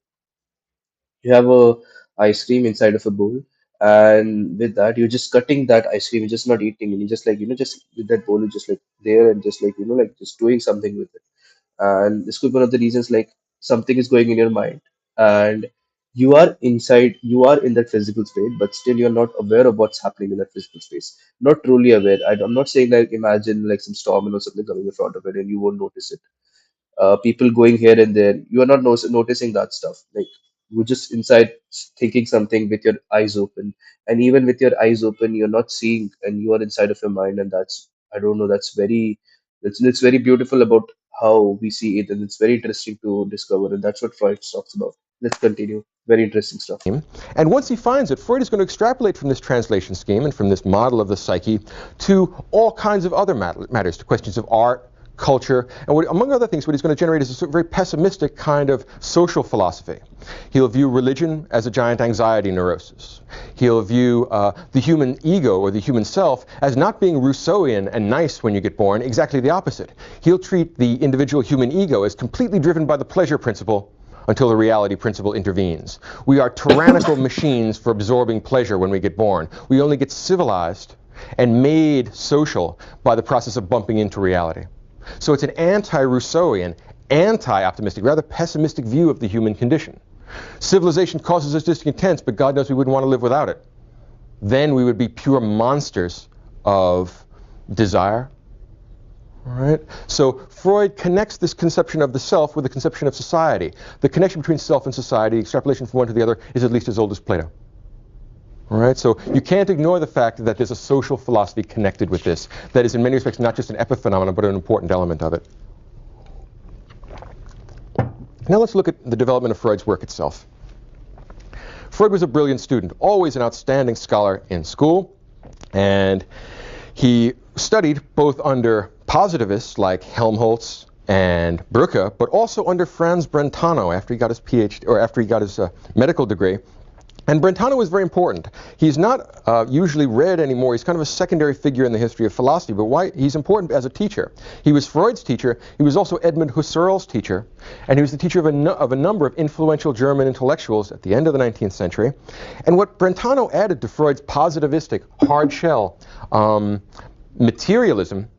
you have a ice cream inside of a bowl, and with that you're just cutting that ice cream. You're just not eating, and you just like just with that bowl, you're just like there and just like like just doing something with it. And this could be one of the reasons like something is going in your mind, and you are in that physical state, but still you're not aware of what's happening in that physical space. Not truly aware. I'm not saying like imagine like some storm or something coming in front of it and you won't notice it. People going here and there, you are not noticing that stuff. Like you're just inside thinking something with your eyes open, and even with your eyes open you're not seeing, and you are inside of your mind. And that's, I don't know, that's very, it's very beautiful about how we see it, and it's very interesting to discover, and that's what Freud talks about. Let's continue. Very interesting stuff. And once he finds it, Freud is going to extrapolate from this translation scheme and from this model of the psyche to all kinds of other matters, to questions of art, culture, and among other things, what he's going to generate is a very pessimistic kind of social philosophy. He'll view religion as a giant anxiety neurosis. He'll view the human ego or the human self as not being Rousseauian and nice when you get born, exactly the opposite. He'll treat the individual human ego as completely driven by the pleasure principle until the reality principle intervenes. We are tyrannical machines for absorbing pleasure when we get born. We only get civilized and made social by the process of bumping into reality. So it's an anti-Rousseauian, anti-optimistic, rather pessimistic view of the human condition. Civilization causes us discontent, but God knows we wouldn't want to live without it. Then we would be pure monsters of desire. All right? So Freud connects this conception of the self with the conception of society. The connection between self and society, extrapolation from one to the other, is at least as old as Plato. All right? So you can't ignore the fact that there's a social philosophy connected with this that is in many respects not just an epiphenomenon, but an important element of it. Now let's look at the development of Freud's work itself. Freud was a brilliant student, always an outstanding scholar in school, and he studied both under positivists like Helmholtz and Brücke, but also under Franz Brentano after he got his PhD, or after he got his medical degree. And Brentano was very important. He's not usually read anymore. He's kind of a secondary figure in the history of philosophy, but why he's important as a teacher. He was Freud's teacher. He was also Edmund Husserl's teacher, and he was the teacher of a number of influential German intellectuals at the end of the 19th century. And what Brentano added to Freud's positivistic, hard shell materialism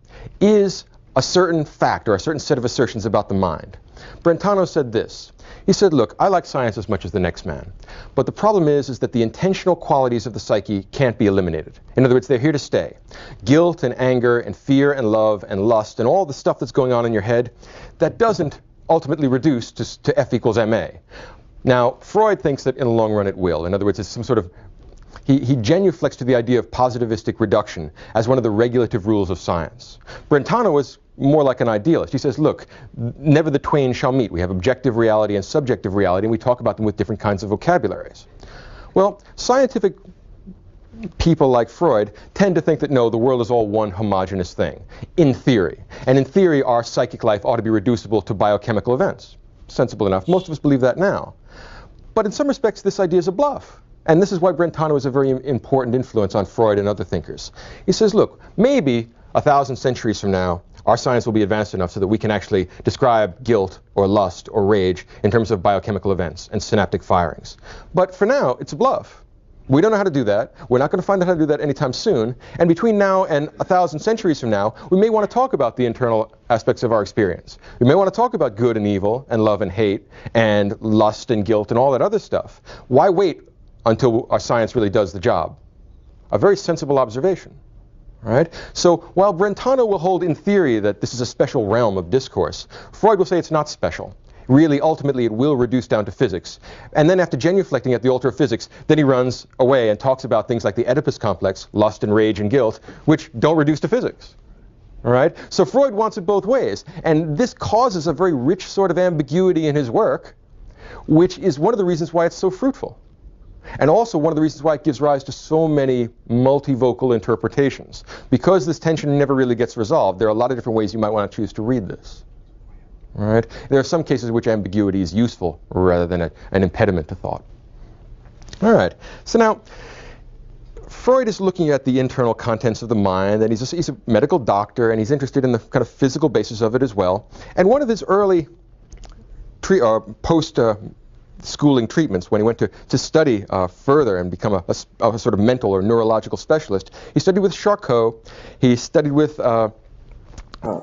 is a certain fact or a certain set of assertions about the mind. Brentano said this. He said, look, I like science as much as the next man. But the problem is that the intentional qualities of the psyche can't be eliminated. In other words, they're here to stay. Guilt and anger and fear and love and lust and all the stuff that's going on in your head, that doesn't ultimately reduce to F equals ma. Now, Freud thinks that in the long run it will. In other words, it's some sort of he genuflects to the idea of positivistic reduction as one of the regulative rules of science. Brentano was more like an idealist. He says, look, never the twain shall meet. We have objective reality and subjective reality, and we talk about them with different kinds of vocabularies. Well, scientific people like Freud tend to think that no, the world is all one homogeneous thing, in theory. And in theory, our psychic life ought to be reducible to biochemical events. Sensible enough. Most of us believe that now. But in some respects, this idea is a bluff. And this is why Brentano is a very important influence on Freud and other thinkers. He says, look, maybe 1,000 centuries from now, our science will be advanced enough so that we can actually describe guilt or lust or rage in terms of biochemical events and synaptic firings. But for now, it's a bluff. We don't know how to do that. We're not going to find out how to do that anytime soon. And between now and 1,000 centuries from now, we may want to talk about the internal aspects of our experience. We may want to talk about good and evil and love and hate and lust and guilt and all that other stuff. Why wait until our science really does the job? A very sensible observation. Right? So while Brentano will hold in theory that this is a special realm of discourse, Freud will say it's not special. Really, ultimately, it will reduce down to physics. And then after genuflecting at the altar of physics, then he runs away and talks about things like the Oedipus complex, lust and rage and guilt, which don't reduce to physics. All right? So Freud wants it both ways. And this causes a very rich sort of ambiguity in his work, which is one of the reasons why it's so fruitful. And also one of the reasons why it gives rise to so many multivocal interpretations. Because this tension never really gets resolved, there are a lot of different ways you might want to choose to read this. All right? There are some cases in which ambiguity is useful rather than an impediment to thought. All right. So now, Freud is looking at the internal contents of the mind, and he's a medical doctor, and he's interested in the kind of physical basis of it as well. And one of his early schooling treatments, when he went to study further and become a sort of mental or neurological specialist, he studied with Charcot. He studied with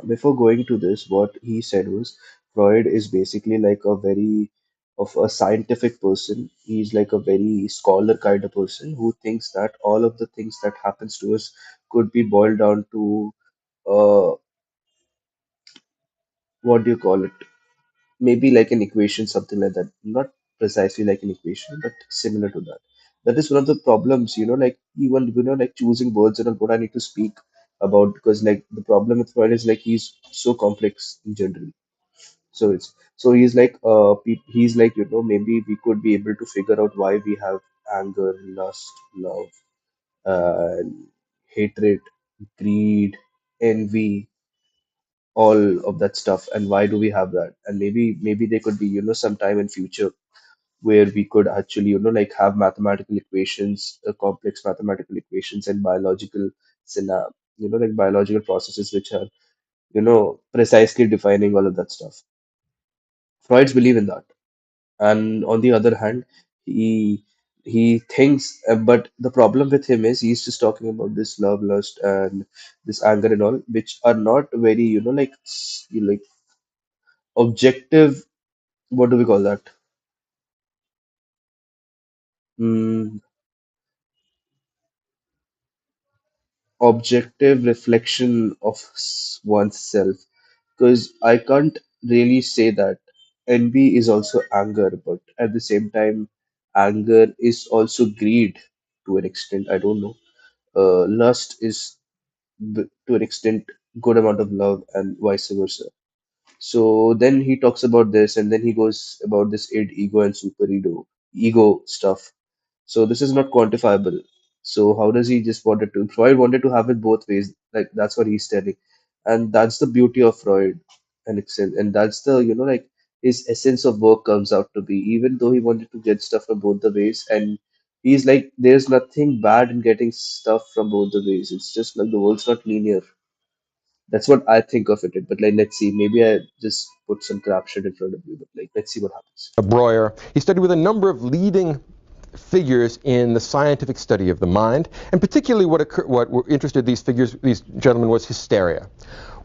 Before going to this, what he said was Freud is basically like a very of a scientific person. He's like a very scholar kind of person who thinks that all of the things that happens to us could be boiled down to uh, what do you call it? Maybe like an equation, something like that. Not precisely like an equation, but similar to that. That is one of the problems, like even like choosing words and what I need to speak about because like the problem with Freud is like he's so complex in general. So he's like he's like maybe we could be able to figure out why we have anger, lust, love, and hatred, greed, envy, all of that stuff, and why do we have that? And maybe there could be some time in future where we could actually like have mathematical equations, complex mathematical equations, and biological like biological processes which are precisely defining all of that stuff. Freud's believe in that. And on the other hand, he thinks but the problem with him is he's just talking about this love, lust, and this anger and all, which are not very like objective, what do we call that? Mm, objective reflection of oneself. Because I can't really say that envy is also anger, but at the same time, anger is also greed to an extent. I don't know. Lust is to an extent good amount of love, and vice versa. So then he talks about this, and then he goes about this id, ego, and super ego stuff. So this is not quantifiable. So how does he just wanted to? Freud wanted to have it both ways. Like that's what he's telling, and that's the beauty of Freud, and and that's the like his essence of work comes out to be. Even though he wanted to get stuff from both the ways, and he's like, there's nothing bad in getting stuff from both the ways. It's just like the world's not linear. That's what I think of it. But like, let's see. Maybe I just put some crap shit in front of you. But like, let's see what happens. Breuer. He studied with a number of leading figures in the scientific study of the mind, and particularly what interested these gentlemen was hysteria.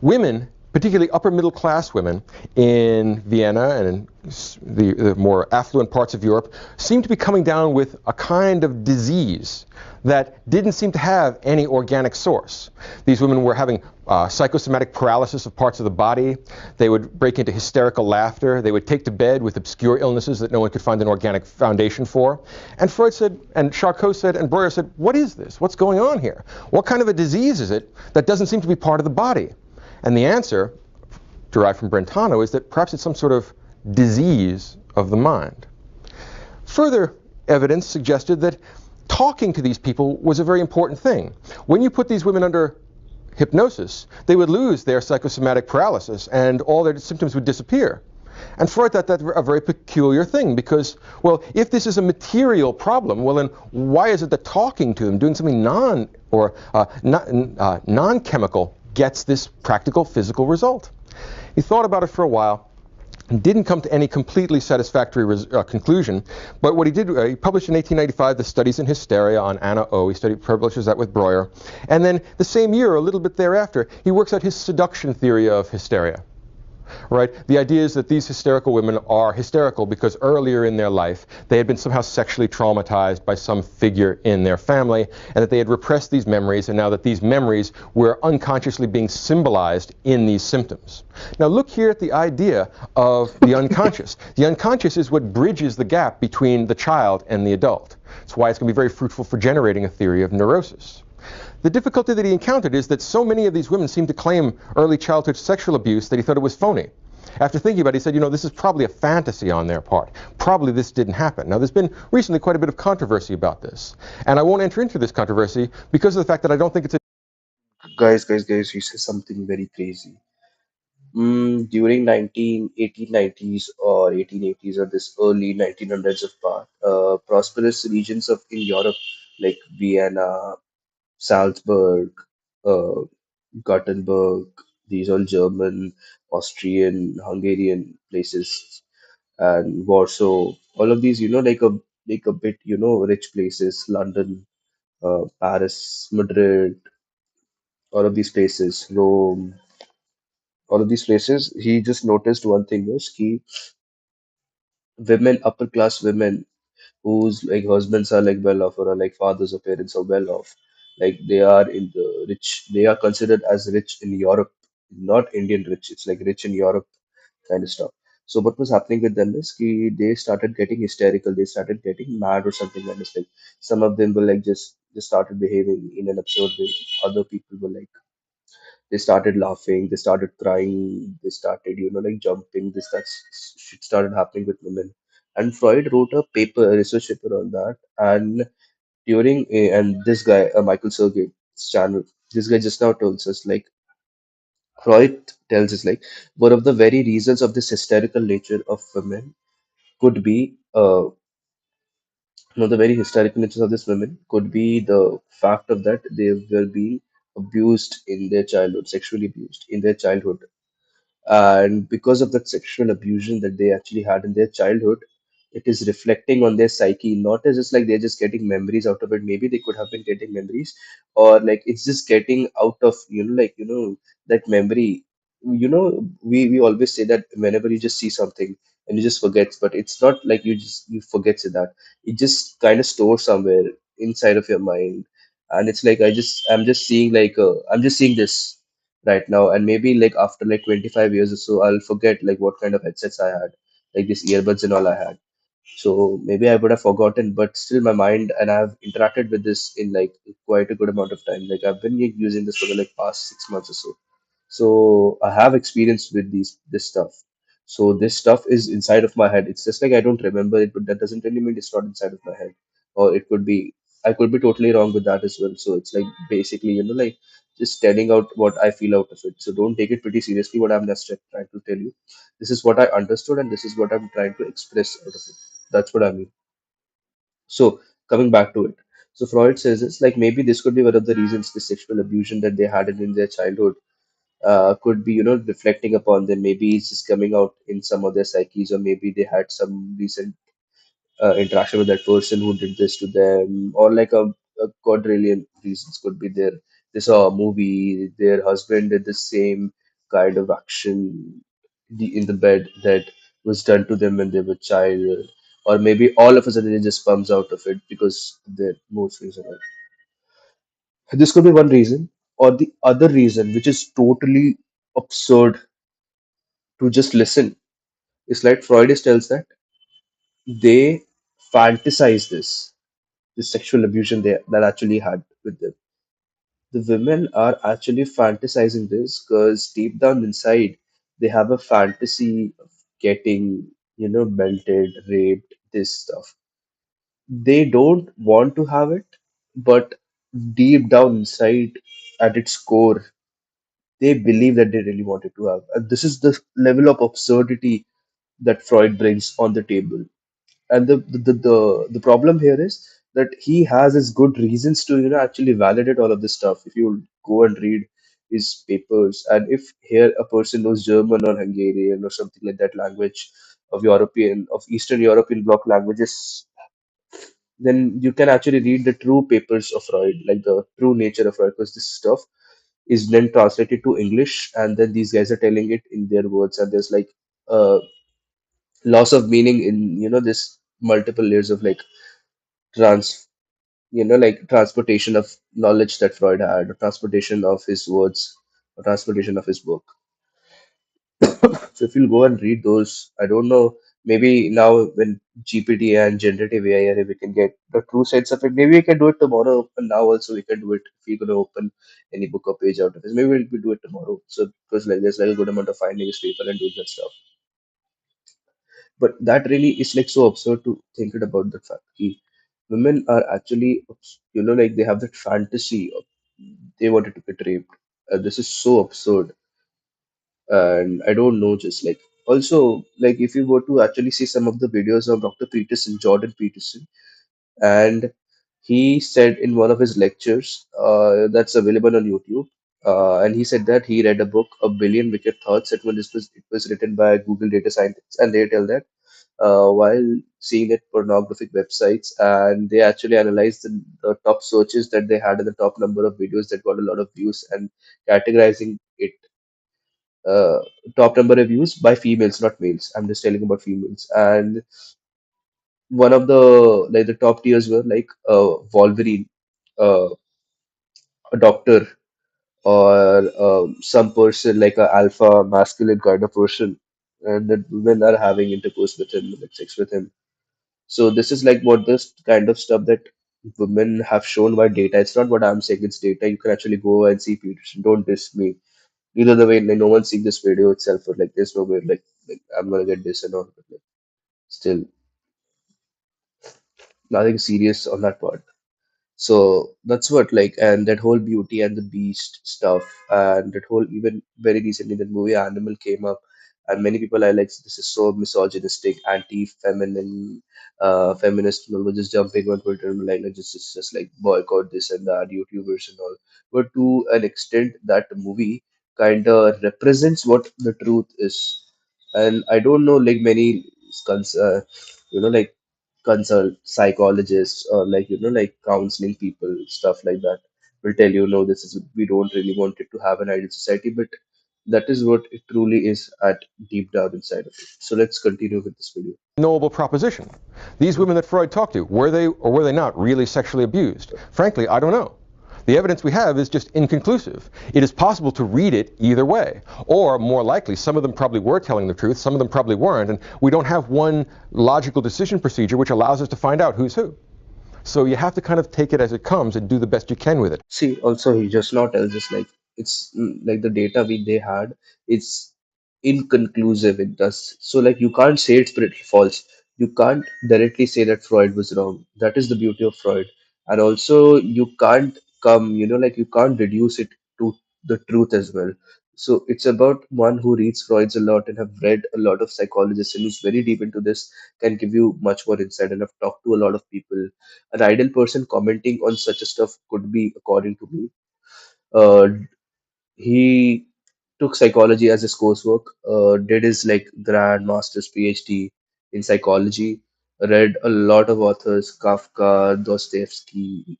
Women, particularly upper middle class women in Vienna and in the more affluent parts of Europe, seemed to be coming down with a kind of disease that didn't seem to have any organic source. These women were having psychosomatic paralysis of parts of the body. They would break into hysterical laughter. They would take to bed with obscure illnesses that no one could find an organic foundation for. And Freud said, and Charcot said, and Breuer said, what is this? What's going on here? What kind of a disease is it that doesn't seem to be part of the body? And the answer, derived from Brentano, is that perhaps it's some sort of disease of the mind. Further evidence suggested that talking to these people was a very important thing. When you put these women under hypnosis, they would lose their psychosomatic paralysis and all their symptoms would disappear. And Freud thought that a very peculiar thing because, well, if this is a material problem, well, then why is it that talking to them, doing something non-chemical, gets this practical physical result? He thought about it for a while and didn't come to any completely satisfactory conclusion. But what he did, he published in 1895 the Studies in Hysteria on Anna O. He publishes that with Breuer. And then the same year, or a little bit thereafter, he works out his seduction theory of hysteria. Right? The idea is that these hysterical women are hysterical because earlier in their life they had been somehow sexually traumatized by some figure in their family, and that they had repressed these memories, and now that these memories were unconsciously being symbolized in these symptoms. Now look here at the idea of the unconscious. The unconscious is what bridges the gap between the child and the adult. That's why it's going to be very fruitful for generating a theory of neurosis. The difficulty that he encountered is that so many of these women seemed to claim early childhood sexual abuse that he thought it was phony. After thinking about it, he said, this is probably a fantasy on their part. Probably this didn't happen. Now, there's been recently quite a bit of controversy about this. And I won't enter into this controversy because of the fact that I don't think it's a Guys, you said something very crazy. During 1890s or 1880s or this early 1900s of part, prosperous regions of in Europe like Vienna, Salzburg, uh, Gothenburg, these all German, Austrian, Hungarian places, and Warsaw, all of these, like a bit, rich places, London, Paris, Madrid, all of these places, Rome, all of these places, he just noticed one thing was key women, upper class women whose like husbands are like well off or are like fathers or parents are well off, like they are in the rich, they are considered as rich in Europe, not Indian rich. It's like rich in Europe kind of stuff. So what was happening with them is they started getting hysterical, they started getting mad or something like this. Like some of them were like just started behaving in an absurd way. Other people were like they started laughing, they started crying, they started, like jumping. Shit started happening with women. And Freud wrote a paper, a research paper on that. And and this guy, Michael Sergey, channel, this guy just now tells us, like, Freud tells us, like, one of the very reasons of this hysterical nature of women could be, one of the very hysterical natures of these women could be the fact of that they were being abused in their childhood, sexually abused in their childhood, and because of that sexual abuse that they actually had in their childhood, it is reflecting on their psyche, not as just like they're just getting memories out of it. Maybe they could have been getting memories, or like it's just getting out of that memory, we always say that whenever you just see something and you just forget, but it's not like you forget that. It just kind of stores somewhere inside of your mind, and it's like I'm just seeing I'm just seeing this right now, and maybe like after like 25 years or so, I'll forget like what kind of headsets I had, like these earbuds and all I had. So maybe I would have forgotten, but still my mind, and I've interacted with this in like quite a good amount of time. Like I've been using this for the like past 6 months or so. So I have experience with this stuff. So this stuff is inside of my head. It's just like I don't remember it, but that doesn't really mean it's not inside of my head. Or it could be, I could be totally wrong with that as well. So it's like basically, like just telling out what I feel out of it. So don't take it pretty seriously. What I'm just trying to tell you, this is what I understood, and this is what I'm trying to express out of it. That's what I mean. So coming back to it. So Freud says it's like maybe this could be one of the reasons the sexual abuse that they had in their childhood could be, reflecting upon them. Maybe it's just coming out in some of their psyches, or maybe they had some recent interaction with that person who did this to them, or like a quadrillion reasons could be there. They saw a movie, their husband did the same kind of action in the bed that was done to them when they were child, or maybe all of a sudden it just comes out of it because of their mood swings and all. This could be one reason, or the other reason, which is totally absurd to just listen. It's like Freud tells that they fantasize this sexual abuse that actually had with them. The women are actually fantasizing this because deep down inside they have a fantasy of getting, melted, raped, this stuff. They don't want to have it, but deep down inside, at its core, they believe that they really wanted to have. And this is the level of absurdity that Freud brings on the table. And the problem here is that he has his good reasons to actually validate all of this stuff. If you go and read his papers, and if here a person knows German or Hungarian or something like that language of Eastern European bloc languages, then you can actually read the true papers of Freud, like the true nature of Freud, because this stuff is then translated to English, and then these guys are telling it in their words, and there's like uh, loss of meaning in this multiple layers of like trans like transportation of knowledge that Freud had, or transportation of his words, or transportation of his book. So if you'll go and read those, I don't know, maybe now when GPT and generative AI we can get the true sense of it. Maybe we can do it tomorrow, and now also we can do it if you're gonna open any book or page out of this. Maybe we'll do it tomorrow. So because like there's like a good amount of finding his paper and doing that stuff. But that really is like so absurd to think it about the fact that women are actually, like they have that fantasy of they wanted to get raped. This is so absurd, and I don't know, just like also like if you were to actually see some of the videos of Dr. Peterson, Jordan Peterson, and he said in one of his lectures that's available on YouTube. And he said that he read a book, A Billion Wicked Thoughts. It was written by Google data scientists, and they tell that while seeing at pornographic websites, and they actually analyzed the top searches that they had and the top number of videos that got a lot of views, and categorizing it uh, top number of views by females, not males. I'm just telling about females. And one of the top tiers were like Wolverine, uh, a doctor, or some person like a alpha masculine kind of person, and that women are having intercourse with him, like sex with him. So this is like what this kind of stuff that women have shown by data. It's not what I'm saying, it's data. You can actually go and see Peterson. Don't diss me. Either the way, like no one's seeing this video itself, or like there's no way like I'm gonna get this and all, but like still nothing serious on that part. So that's what like, and that whole Beauty and the Beast stuff, and that whole, even very recently that movie Animal came up, and many people are like, this is so misogynistic, anti-feminine, feminist, we're just jumping on Twitter and like just like boycott this and that, YouTubers and all. But to an extent, that movie kind of represents what the truth is, and I don't know, like many like consult psychologists, or like like counseling people, stuff like that will tell you, no, this is, we don't really want it to have an ideal society. But That is what it truly is at deep down inside of it. So let's continue with this video. Knowable proposition. These women that Freud talked to, were they or were they not really sexually abused? Frankly, I don't know. The evidence we have is just inconclusive. It is possible to read it either way. Or, more likely, some of them probably were telling the truth, some of them probably weren't, and we don't have one logical decision procedure which allows us to find out who's who. So you have to kind of take it as it comes and do the best you can with it. See, also he just not tells us like it's like the data we they had, it's inconclusive. It does so like you can't say it's pretty false. You can't directly say that Freud was wrong. That is the beauty of Freud, and also you can't come, like you can't reduce it to the truth as well. So it's about one who reads Freud's a lot and have read a lot of psychologists and who's very deep into this can give you much more insight. And I've talked to a lot of people. An ideal person commenting on such a stuff could be, according to me, uh, he took psychology as his coursework, did his like grand master's PhD in psychology, read a lot of authors, Kafka, Dostoevsky,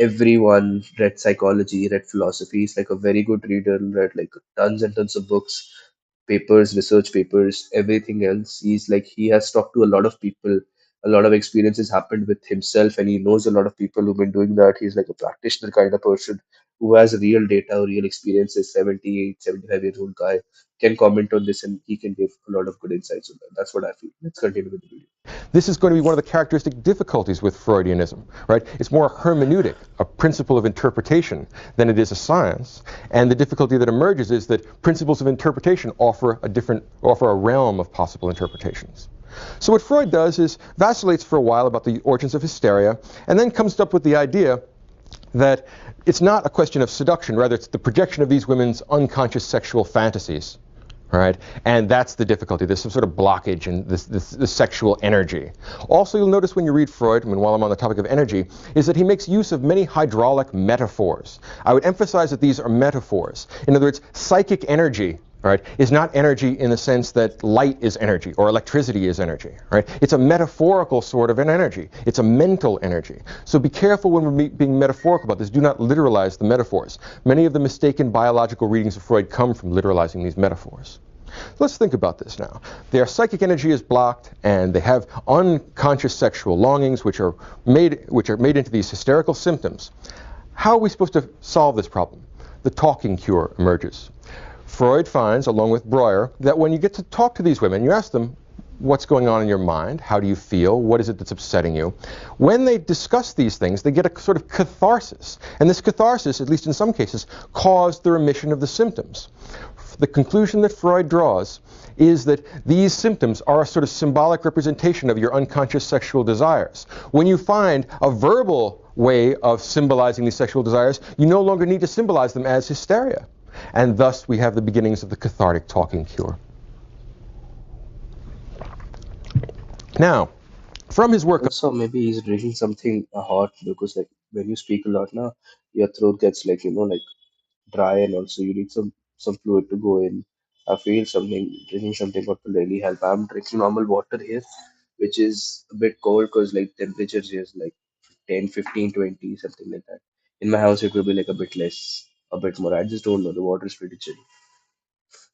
everyone, read psychology, read philosophy. He's like a very good reader, read like tons and tons of books, papers, research papers, everything else. He's like he has talked to a lot of people, a lot of experiences happened with himself, and he knows a lot of people who've been doing that. He's like a practitioner kind of person who has real data, real experiences. 78, 75-year old guy can comment on this and he can give a lot of good insights on that. That's what I feel. Let's continue with the video. This is going to be one of the characteristic difficulties with Freudianism, right? It's more a hermeneutic, a principle of interpretation, than it is a science. And the difficulty that emerges is that principles of interpretation offer a realm of possible interpretations. So what Freud does is vacillates for a while about the origins of hysteria, and then comes up with the idea that it's not a question of seduction, rather it's the projection of these women's unconscious sexual fantasies. All right, and that's the difficulty. There's some sort of blockage in this sexual energy. Also, you'll notice when you read Freud, I mean, while I'm on the topic of energy, is that he makes use of many hydraulic metaphors. I would emphasize that these are metaphors. In other words, psychic energy, all right, is not energy in the sense that light is energy or electricity is energy. Right? It's a metaphorical sort of an energy. It's a mental energy. So be careful when we're being metaphorical about this. Do not literalize the metaphors. Many of the mistaken biological readings of Freud come from literalizing these metaphors. Let's think about this now. Their psychic energy is blocked, and they have unconscious sexual longings, which are made into these hysterical symptoms. How are we supposed to solve this problem? The talking cure emerges. Freud finds, along with Breuer, that when you get to talk to these women, you ask them, what's going on in your mind? How do you feel? What is it that's upsetting you? When they discuss these things, they get a sort of catharsis. And this catharsis, at least in some cases, caused the remission of the symptoms. The conclusion that Freud draws is that these symptoms are a sort of symbolic representation of your unconscious sexual desires. When you find a verbal way of symbolizing these sexual desires, you no longer need to symbolize them as hysteria. And thus we have the beginnings of the cathartic talking cure. Now, from his work. Also, maybe he's drinking something hot because like when you speak a lot now, your throat gets like like dry, and also you need some fluid to go in. I feel something drinking something hot will really help. I'm drinking normal water here, which is a bit cold because like temperatures here is like 10, 15, 20, something like that. In my house, it will be like a bit less, a bit more. I just don't know. The water is pretty chill.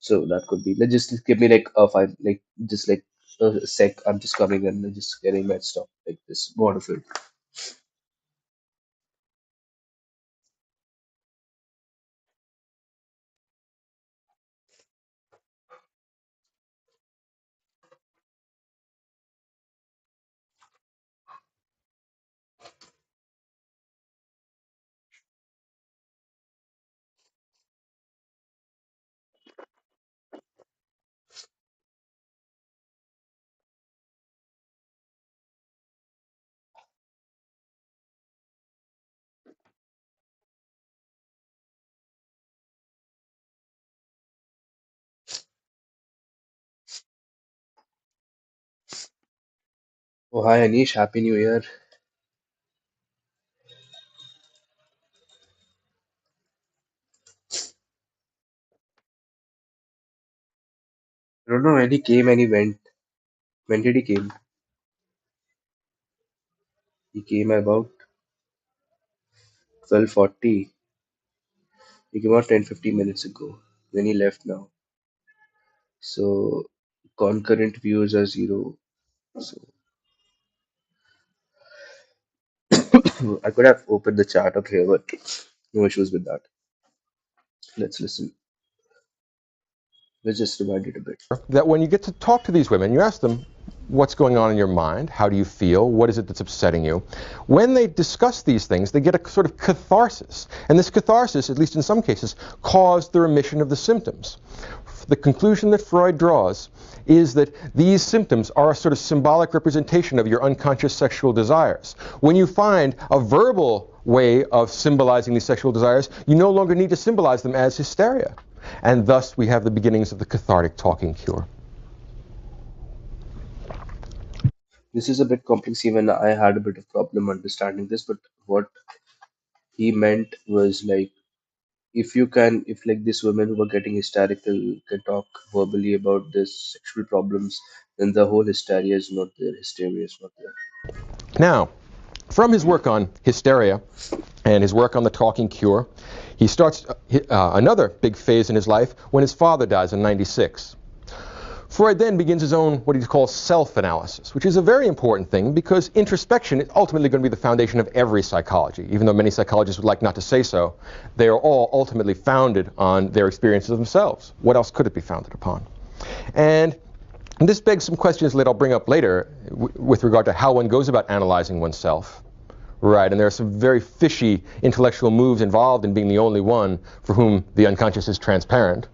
So that could be. Let's just give me like a five, like just like a sec. I'm just coming and just getting my stuff like this water filled. Oh, hi Anish, Happy New Year. I don't know when he came and he went. When did he came? He came about 12:40. He came out 10, 15 minutes ago. Then he left now. So concurrent views are zero. So I could have opened the chat up here, but no issues with that. Let's listen. Let's just rewind it a bit. That when you get to talk to these women, you ask them, what's going on in your mind? How do you feel? What is it that's upsetting you? When they discuss these things, they get a sort of catharsis. And this catharsis, at least in some cases, caused the remission of the symptoms. The conclusion that Freud draws is that these symptoms are a sort of symbolic representation of your unconscious sexual desires. When you find a verbal way of symbolizing these sexual desires, you no longer need to symbolize them as hysteria. And thus we have the beginnings of the cathartic talking cure. This is a bit complex. Even I had a bit of problem understanding this, but what he meant was like if like these women who were getting hysterical can talk verbally about this sexual problems, then the whole hysteria is not there. Hysteria is not there. Now, from his work on hysteria and his work on the talking cure, he starts another big phase in his life when his father dies in 96. Freud then begins his own, what he calls self-analysis, which is a very important thing because introspection is ultimately going to be the foundation of every psychology. Even though many psychologists would like not to say so, they are all ultimately founded on their experiences of themselves. What else could it be founded upon? And this begs some questions that I'll bring up later with regard to how one goes about analyzing oneself. Right, and there are some very fishy intellectual moves involved in being the only one for whom the unconscious is transparent.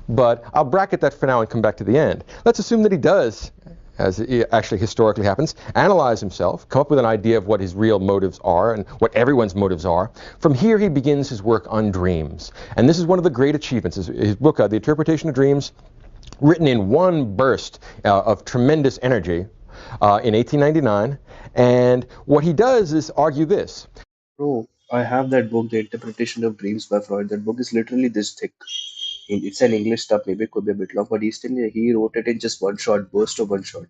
But I'll bracket that for now and come back to the end. Let's assume that he does, as it actually historically happens, analyze himself, come up with an idea of what his real motives are and what everyone's motives are. From here he begins his work on dreams. And this is one of the great achievements. His book, The Interpretation of Dreams, written in one burst of tremendous energy in 1899. And what he does is argue this. Bro, I have that book, The Interpretation of Dreams by Freud. That book is literally this thick. It's an English stuff, maybe it could be a bit long, but he wrote it in just one shot, burst of one shot.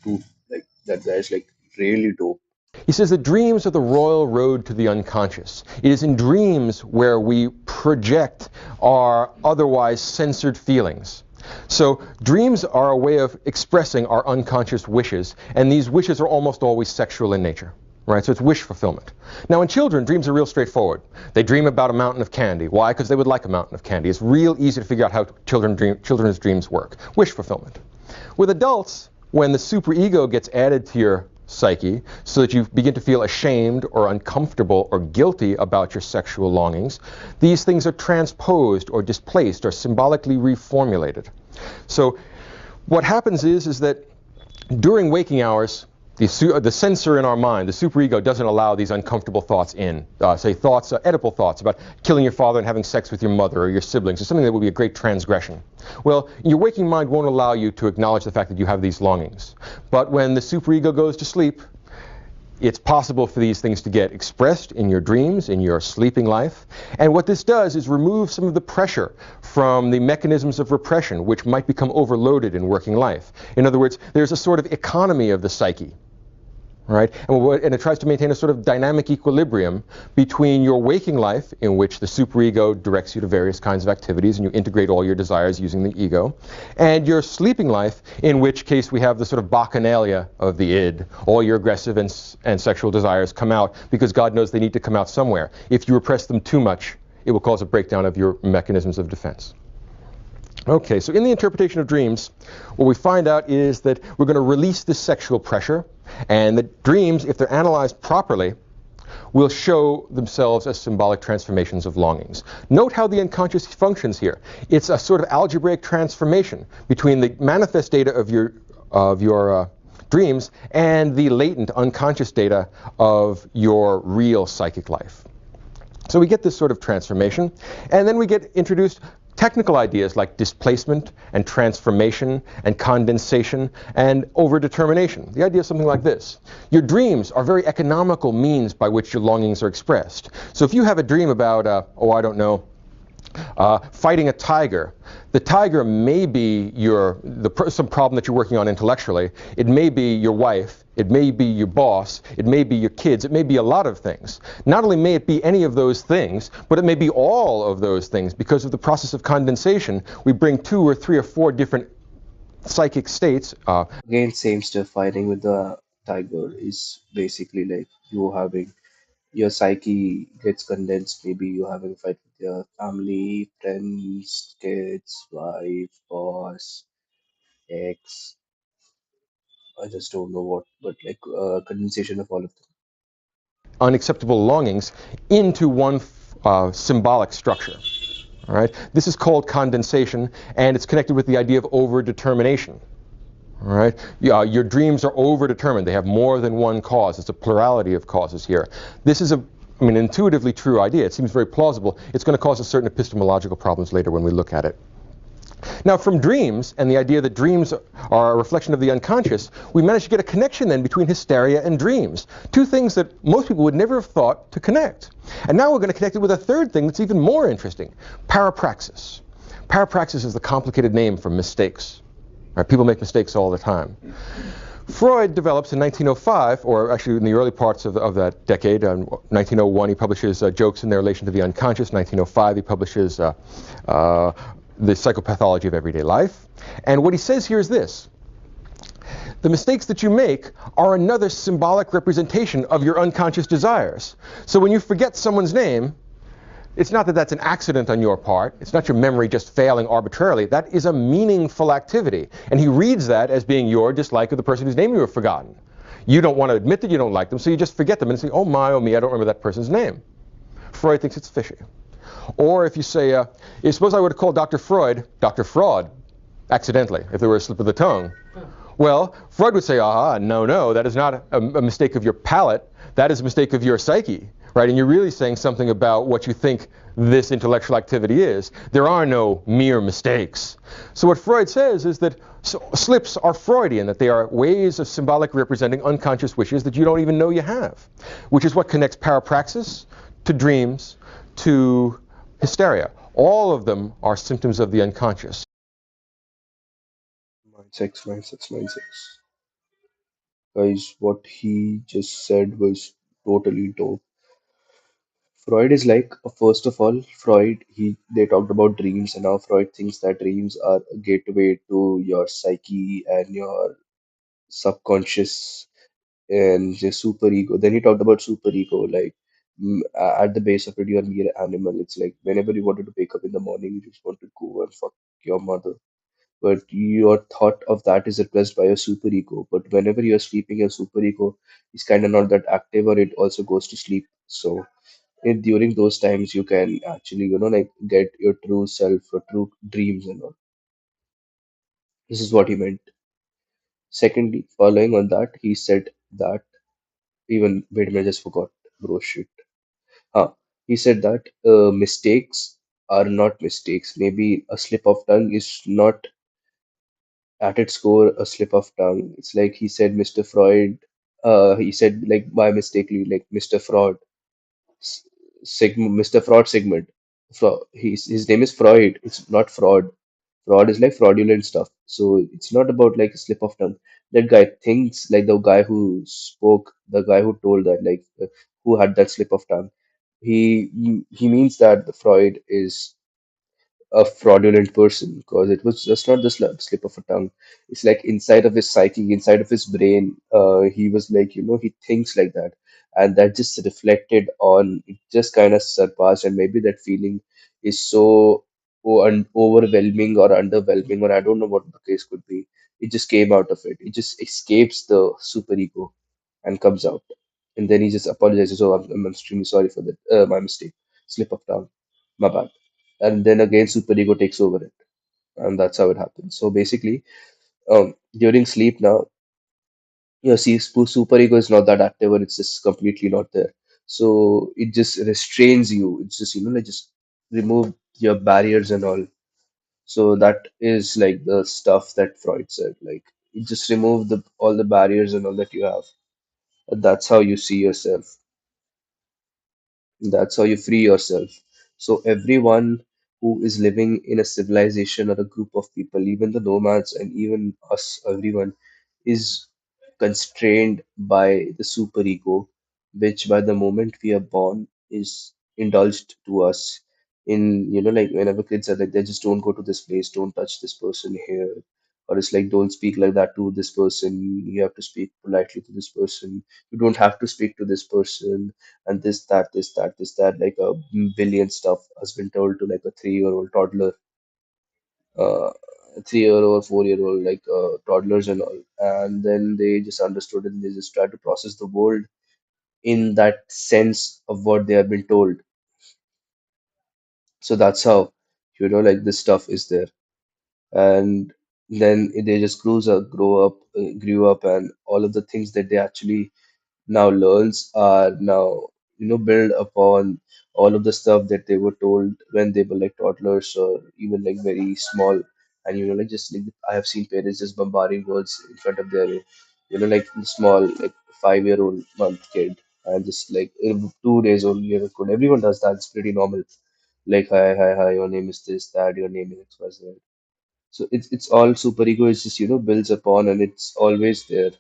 Too, like that guy is like really dope. He says that dreams are the royal road to the unconscious. It is in dreams where we project our otherwise censored feelings. So dreams are a way of expressing our unconscious wishes, and these wishes are almost always sexual in nature. Right, so it's wish fulfillment. Now in children, dreams are real straightforward. They dream about a mountain of candy. Why? Because they would like a mountain of candy. It's real easy to figure out how children's dreams work. Wish fulfillment. With adults, when the superego gets added to your psyche so that you begin to feel ashamed or uncomfortable or guilty about your sexual longings, these things are transposed or displaced or symbolically reformulated. So what happens is that during waking hours, the censor in our mind, the superego, doesn't allow these uncomfortable thoughts in. Say thoughts, Oedipal thoughts about killing your father and having sex with your mother or your siblings, or something that would be a great transgression. Well, your waking mind won't allow you to acknowledge the fact that you have these longings. But when the superego goes to sleep, it's possible for these things to get expressed in your dreams, in your sleeping life. And what this does is remove some of the pressure from the mechanisms of repression, which might become overloaded in working life. In other words, there's a sort of economy of the psyche. Right? And it tries to maintain a sort of dynamic equilibrium between your waking life, in which the superego directs you to various kinds of activities and you integrate all your desires using the ego, and your sleeping life, in which case we have the sort of bacchanalia of the id. All your aggressive and sexual desires come out because God knows they need to come out somewhere. If you repress them too much, it will cause a breakdown of your mechanisms of defense. Okay, so in the interpretation of dreams, what we find out is that we're going to release this sexual pressure, and that dreams, if they're analyzed properly, will show themselves as symbolic transformations of longings. Note how the unconscious functions here. It's a sort of algebraic transformation between the manifest data of your dreams and the latent unconscious data of your real psychic life. So we get this sort of transformation, and then we get introduced technical ideas like displacement and transformation and condensation and overdetermination. The idea is something like this. Your dreams are very economical means by which your longings are expressed. So if you have a dream about, I don't know, Fighting a tiger. The tiger may be some problem that you're working on intellectually. It may be your wife. It may be your boss. It may be your kids. It may be a lot of things. Not only may it be any of those things, but it may be all of those things. Because of the process of condensation, we bring two or three or four different psychic states. Again, same stuff. Fighting with the tiger is basically like you having your psyche gets condensed. Maybe you're having a fight with your family, friends, kids, wife, boss, ex. I just don't know what, but like condensation of all of them. Unacceptable longings into one symbolic structure. All right? This is called condensation, and it's connected with the idea of overdetermination. All right? Your dreams are overdetermined. They have more than one cause. It's a plurality of causes here. This is intuitively true idea. It seems very plausible. It's going to cause us certain epistemological problems later when we look at it. Now, from dreams and the idea that dreams are a reflection of the unconscious, we managed to get a connection then between hysteria and dreams, two things that most people would never have thought to connect. And now we're going to connect it with a third thing that's even more interesting, parapraxis. Parapraxis is the complicated name for mistakes. Right? People make mistakes all the time. Freud develops in 1905, or actually in the early parts of that decade. 1901, he publishes Jokes in Their Relation to the Unconscious. 1905, he publishes The Psychopathology of Everyday Life. And what he says here is this. The mistakes that you make are another symbolic representation of your unconscious desires. So when you forget someone's name, it's not that that's an accident on your part. It's not your memory just failing arbitrarily. That is a meaningful activity. And he reads that as being your dislike of the person whose name you have forgotten. You don't want to admit that you don't like them, so you just forget them and say, oh my, oh me, I don't remember that person's name. Freud thinks it's fishy. Or if you say, suppose I were to call Dr. Freud Dr. Fraud, accidentally, if there were a slip of the tongue. Well, Freud would say, no, that is not a mistake of your palate. That is a mistake of your psyche. Right? And you're really saying something about what you think this intellectual activity is. There are no mere mistakes. So what Freud says is that slips are Freudian, that they are ways of symbolically representing unconscious wishes that you don't even know you have, which is what connects parapraxis to dreams to hysteria. All of them are symptoms of the unconscious. Mind sex, mind sex, mind sex. Guys, what he just said was totally dope. Freud is like, first of all, Freud, they talked about dreams, and now Freud thinks that dreams are a gateway to your psyche and your subconscious and your super ego. Then he talked about super ego, like at the base of it, you're a mere animal. It's like whenever you wanted to wake up in the morning, you just want to go and fuck your mother. But your thought of that is replaced by your super ego. But whenever you're sleeping, your super ego is kind of not that active, or it also goes to sleep. So during those times you can actually like get your true self, your true dreams and all. This is what he meant. Secondly, following on that, he said that even wait a minute, I just forgot, bro, shit. He said that mistakes are not mistakes. Maybe a slip of tongue is not at its core a slip of tongue. It's like he said, Mr. Freud, he said like by mistakenly like Mr. Fraud, Mr. Fraud Sigmund. His name is Freud. It's not fraud. Fraud is like fraudulent stuff. So it's not about like a slip of tongue. That guy thinks like the guy who spoke, the guy who told that, like who had that slip of tongue. He means that the Freud is a fraudulent person because it was just not the slip of a tongue. It's like inside of his psyche, inside of his brain, he was like, he thinks like that. And that just reflected on, it just kind of surpassed. And maybe that feeling is so overwhelming or underwhelming, or I don't know what the case could be. It just came out of it. It just escapes the superego and comes out. And then he just apologizes. Oh, I'm extremely sorry for that. My mistake. Slip of tongue. My bad. And then again, superego takes over it. And that's how it happens. So basically, during sleep now, see, superego is not that active, or it's just completely not there. So it just restrains you. It's just, like just remove your barriers and all. So that is like the stuff that Freud said. Like it just remove the all the barriers and all that you have. That's how you see yourself. That's how you free yourself. So everyone who is living in a civilization or a group of people, even the nomads and even us, everyone, is constrained by the superego, which by the moment we are born is indulged to us. In, like whenever kids are like, they just don't go to this place, don't touch this person here, or it's like, don't speak like that to this person, you have to speak politely to this person, you don't have to speak to this person, and this, that, like a billion stuff has been told to like a 3-year-old toddler, uh, 3 year or 4 year old, like toddlers and all, and then they just understood and they just try to process the world in that sense of what they have been told. So that's how, like this stuff is there, and then they just grew up, and all of the things that they actually now learns are now build upon all of the stuff that they were told when they were like toddlers or even like very small. And like just like I have seen parents just bombarding words in front of their like small like 5 year old month kid, and just like 2 days old year old, everyone does that, it's pretty normal. Like, hi, your name is this, that, your name is XYZ. So it's all super ego. It's just builds upon, and it's always there.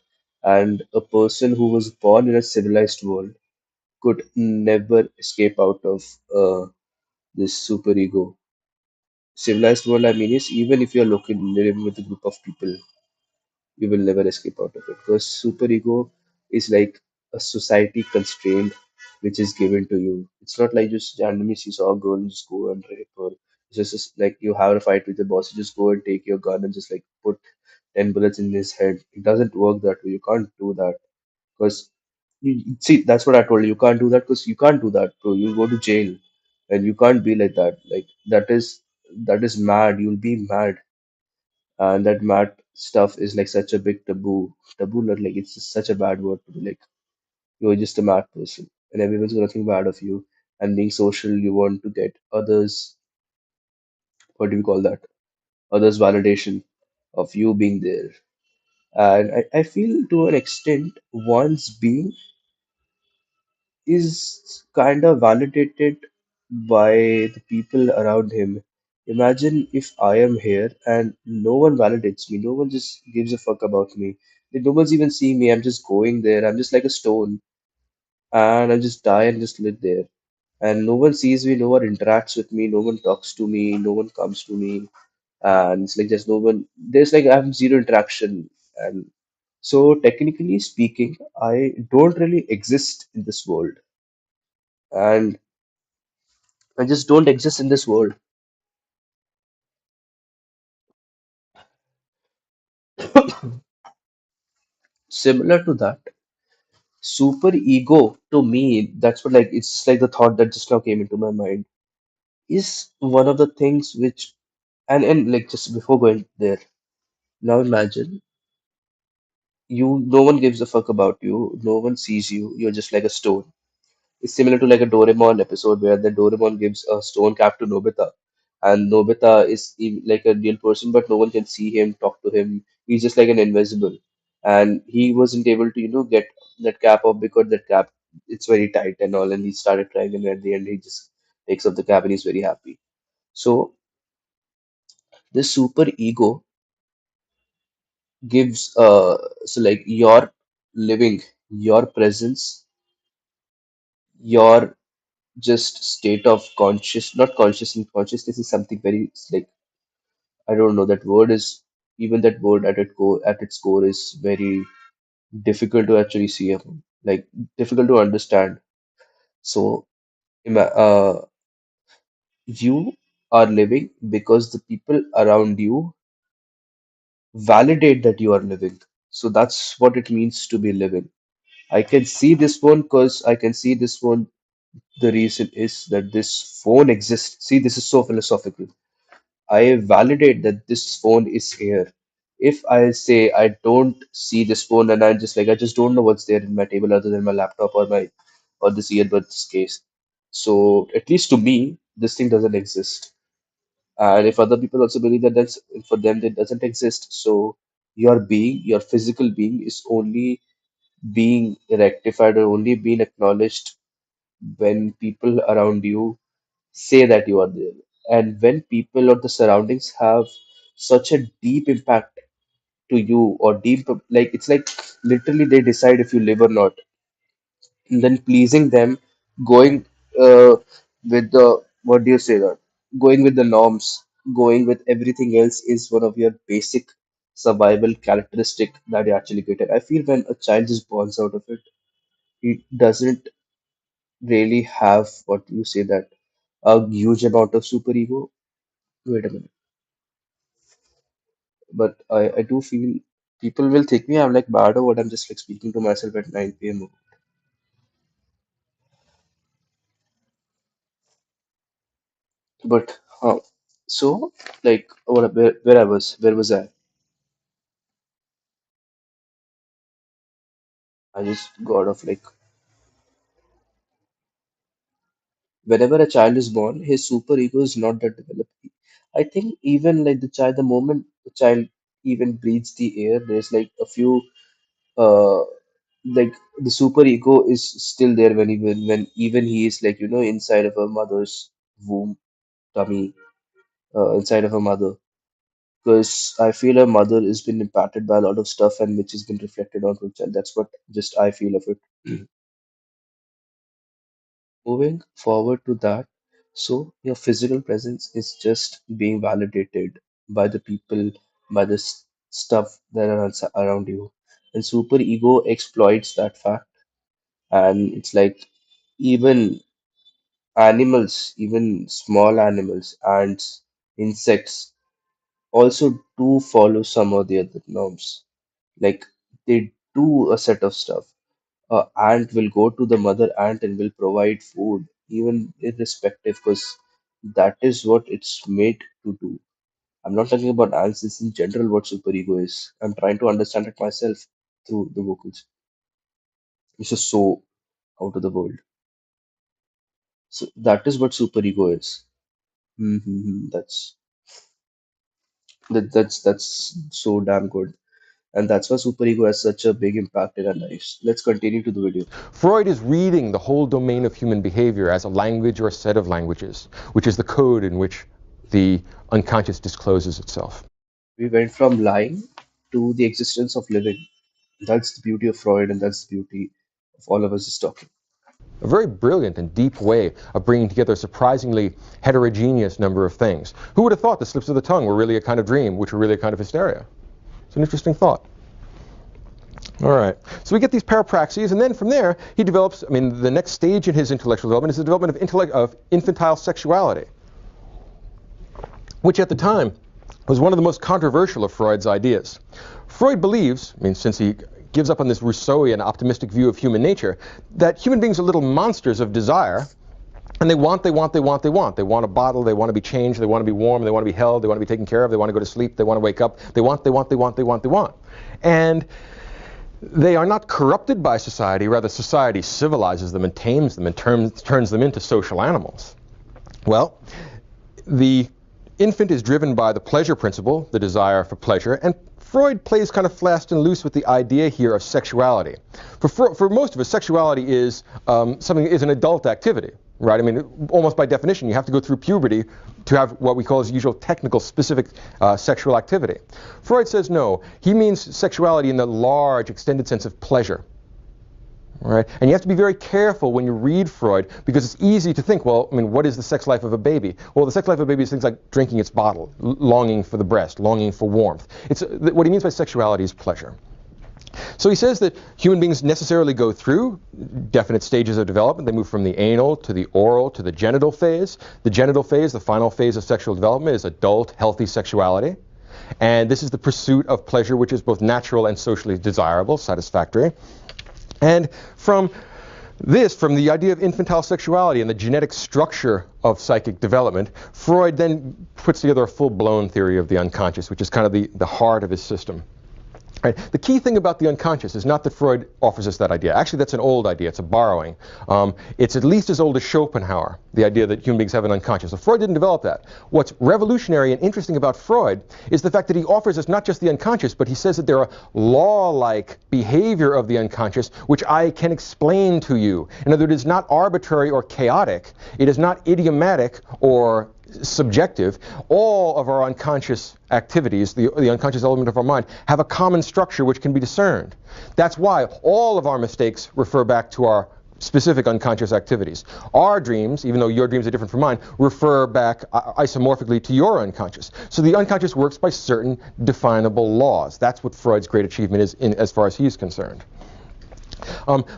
And a person who was born in a civilized world could never escape out of this super ego. Civilized world, I mean, is even if you're living with a group of people, you will never escape out of it, because superego is like a society constraint which is given to you. It's not like just randomly you saw a girl and just go and rape her. It's just like you have a fight with the boss, you just go and take your gun and just like put 10 bullets in his head. It doesn't work that way. You can't do that, because see, that's what I told you. You can't do that because you can't do that, bro. You go to jail, and you can't be like that. Like that is mad. You'll be mad, and that mad stuff is like such a big taboo, not like it's just such a bad word to be like you're just a mad person and everyone's gonna think bad of you. And being social, you want to get others, what do we call that, others validation of you being there. And I feel to an extent one's being is kind of validated by the people around him. Imagine if I am here and no one validates me, no one just gives a fuck about me. No one's even seeing me. I'm just going there. I'm just like a stone, and I just die and just live there. And no one sees me, no one interacts with me, no one talks to me, no one comes to me, and it's like there's no one. There's like I have zero interaction, and so technically speaking, I don't really exist in this world, and I just don't exist in this world. Similar to that, super ego to me, that's what like it's just like the thought that just now came into my mind is one of the things which, and like just before going there, now imagine no one gives a fuck about you, no one sees you, you're just like a stone. It's similar to like a Doraemon episode where the Doraemon gives a stone cap to Nobita, and Nobita is like a real person, but no one can see him, talk to him. He's just like an invisible, and he wasn't able to get that cap off because that cap it's very tight and all, and he started crying, and at the end he just takes off the cap and he's very happy. So this super ego gives so like your living, your presence, your just state of conscious, not consciousness. Consciousness is something very like I don't know. That word is even that word at its core is very difficult to actually see, like difficult to understand. So you are living because the people around you validate that you are living. So that's what it means to be living. I can see this phone because I can see this phone. The reason is that this phone exists. See, this is so philosophical. I validate that this phone is here. If I say I don't see this phone and I just don't know what's there in my table other than my laptop or this earbuds case. So at least to me, this thing doesn't exist. And if other people also believe that that's for them that doesn't exist, so your physical being is only being rectified or only being acknowledged when people around you say that you are there. And when people or the surroundings have such a deep impact to you, or deep, like it's like literally they decide if you live or not, and then pleasing them, going with the, what do you say that, going with the norms, going with everything else is one of your basic survival characteristic that you actually get it. I feel when a child just born out of it, it doesn't really have, what you say that, a huge amount of super ego. Wait a minute. But I do feel people will think me I'm like bad or what, I'm just like speaking to myself at 9 p.m. But so like where I was, where was I? I just got off like whenever a child is born, his super ego is not that developed. I think even like the moment the child even breathes the air, there's like a few uh like the super ego is still there when even he is like inside of a mother's womb, tummy, inside of a mother. Because I feel a mother has been impacted by a lot of stuff and which has been reflected onto a child. That's what just I feel of it. Moving forward to that, so your physical presence is just being validated by the people, by the stuff that are around you. And super ego exploits that fact. And it's like even animals, even small animals, ants, insects, also do follow some of the other norms. Like they do a set of stuff. A ant will go to the mother ant and will provide food, even irrespective, because that is what it's made to do. I'm not talking about ants, this in general what superego is. I'm trying to understand it myself through the vocals. It's just so out of the world. So that is what superego is. That's so damn good. And that's why superego has such a big impact in our lives. Let's continue to the video. Freud is reading the whole domain of human behavior as a language or a set of languages, which is the code in which the unconscious discloses itself. We went from lying to the existence of living. That's the beauty of Freud, and that's the beauty of all of us just talking. A very brilliant and deep way of bringing together a surprisingly heterogeneous number of things. Who would have thought the slips of the tongue were really a kind of dream, which were really a kind of hysteria? It's an interesting thought. All right. So we get these parapraxies, and then from there, he develops, I mean, the next stage in his intellectual development is the development of infantile sexuality, which at the time was one of the most controversial of Freud's ideas. Freud believes, I mean, since he gives up on this Rousseauian optimistic view of human nature, that human beings are little monsters of desire, and they want, they want, they want, they want. They want a bottle, they want to be changed, they want to be warm, they want to be held, they want to be taken care of, they want to go to sleep, they want to wake up. They want, they want, they want, they want, they want. And they are not corrupted by society, rather society civilizes them and tames them and turns them into social animals. Well, the infant is driven by the pleasure principle, the desire for pleasure, and Freud plays kind of fast and loose with the idea here of sexuality. For most of us, sexuality is is an adult activity, right? I mean, almost by definition, you have to go through puberty to have what we call as usual technical specific sexual activity. Freud says no. He means sexuality in the large, extended sense of pleasure. Right? And you have to be very careful when you read Freud, because it's easy to think, well, I mean, what is the sex life of a baby? Well, the sex life of a baby is things like drinking its bottle, longing for the breast, longing for warmth. What he means by sexuality is pleasure. So he says that human beings necessarily go through definite stages of development. They move from the anal to the oral to the genital phase. The genital phase, the final phase of sexual development, is adult, healthy sexuality. And this is the pursuit of pleasure, which is both natural and socially desirable, satisfactory. And from the idea of infantile sexuality and the genetic structure of psychic development, Freud then puts together a full-blown theory of the unconscious, which is kind of the heart of his system. Right. The key thing about the unconscious is not that Freud offers us that idea. Actually, that's an old idea. It's a borrowing. It's at least as old as Schopenhauer, the idea that human beings have an unconscious. So Freud didn't develop that. What's revolutionary and interesting about Freud is the fact that he offers us not just the unconscious, but he says that there are law-like behavior of the unconscious, which I can explain to you. In other words, it is not arbitrary or chaotic. It is not idiomatic or subjective, all of our unconscious activities, the unconscious element of our mind, have a common structure which can be discerned. That's why all of our mistakes refer back to our specific unconscious activities. Our dreams, even though your dreams are different from mine, refer back isomorphically to your unconscious. So the unconscious works by certain definable laws. That's what Freud's great achievement is as far as he's concerned.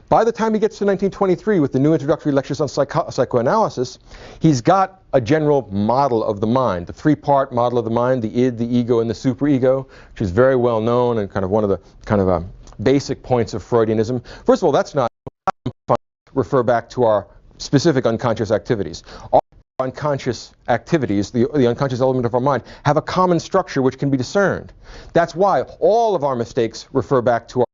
By the time he gets to 1923 with the new introductory lectures on psychoanalysis, he's got a general model of the mind, the three-part model of the mind, the id, the ego, and the superego, which is very well known and kind of one of the basic points of Freudianism. First of all, that's not refer back to our specific unconscious activities. Our unconscious activities, the unconscious element of our mind, have a common structure which can be discerned. That's why all of our mistakes refer back to our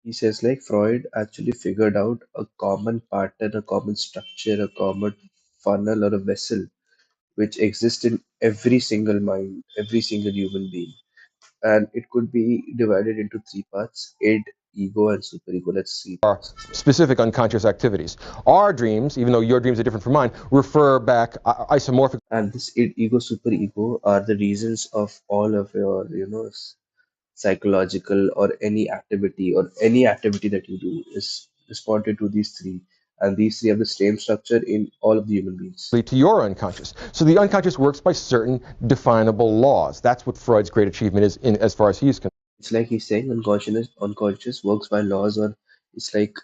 He says like Freud actually figured out a common pattern, a common structure, a common funnel or a vessel which exists in every single mind, every single human being. And it could be divided into three parts: id, ego, and superego. Let's see. specific unconscious activities. Our dreams, even though your dreams are different from mine, refer back isomorphically. And this id, ego, superego are the reasons of all of your, psychological or any activity that you do is responded to these three. And these three have the same structure in all of the human beings. To your unconscious. So the unconscious works by certain definable laws. That's what Freud's great achievement is as far as he's concerned. It's like he's saying unconscious works by laws, or it's like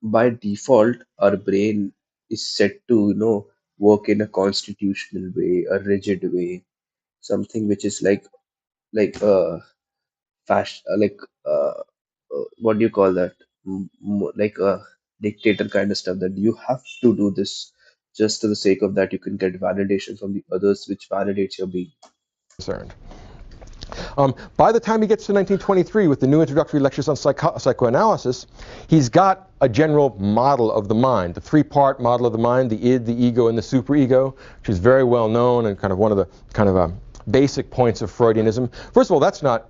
by default our brain is set to, work in a constitutional way, a rigid way, something which is like fashion, what do you call that? Like a dictator kind of stuff, that you have to do this just for the sake of that you can get validation from the others, which validates your being. By the time he gets to 1923 with the new introductory lectures on psychoanalysis, he's got a general model of the mind, the three-part model of the mind, the id, the ego, and the superego, which is very well known and kind of one of the basic points of Freudianism. First of all, that's not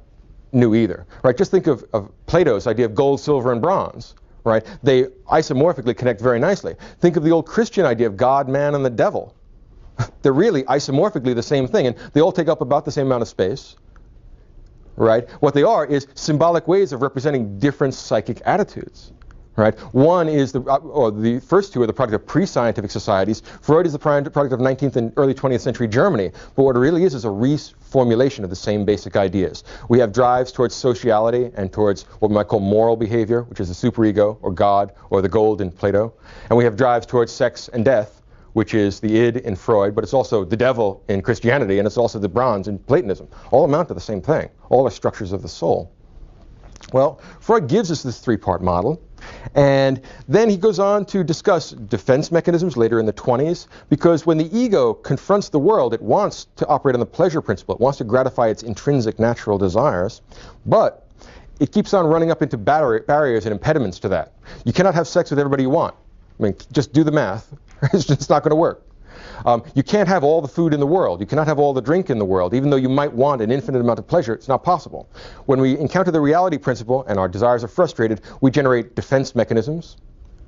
new either, right? Just think of Plato's idea of gold, silver, and bronze, right? They isomorphically connect very nicely. Think of the old Christian idea of God, man, and the devil. They're really isomorphically the same thing, and they all take up about the same amount of space, right? What they are is symbolic ways of representing different psychic attitudes, right? One is the first two are the product of pre-scientific societies. Freud is the product of 19th and early 20th century Germany, but what it really is a reformulation of the same basic ideas. We have drives towards sociality and towards what we might call moral behavior, which is the superego, or God, or the gold in Plato. And we have drives towards sex and death, which is the id in Freud, but it's also the devil in Christianity, and it's also the bronze in Platonism. All amount to the same thing. All are structures of the soul. Well, Freud gives us this three-part model, and then he goes on to discuss defense mechanisms later in the 20s, because when the ego confronts the world, it wants to operate on the pleasure principle. It wants to gratify its intrinsic natural desires, but it keeps on running up into barriers and impediments to that. You cannot have sex with everybody you want. I mean, just do the math. It's just not going to work. You can't have all the food in the world. You cannot have all the drink in the world. Even though you might want an infinite amount of pleasure, it's not possible. When we encounter the reality principle and our desires are frustrated, we generate defense mechanisms,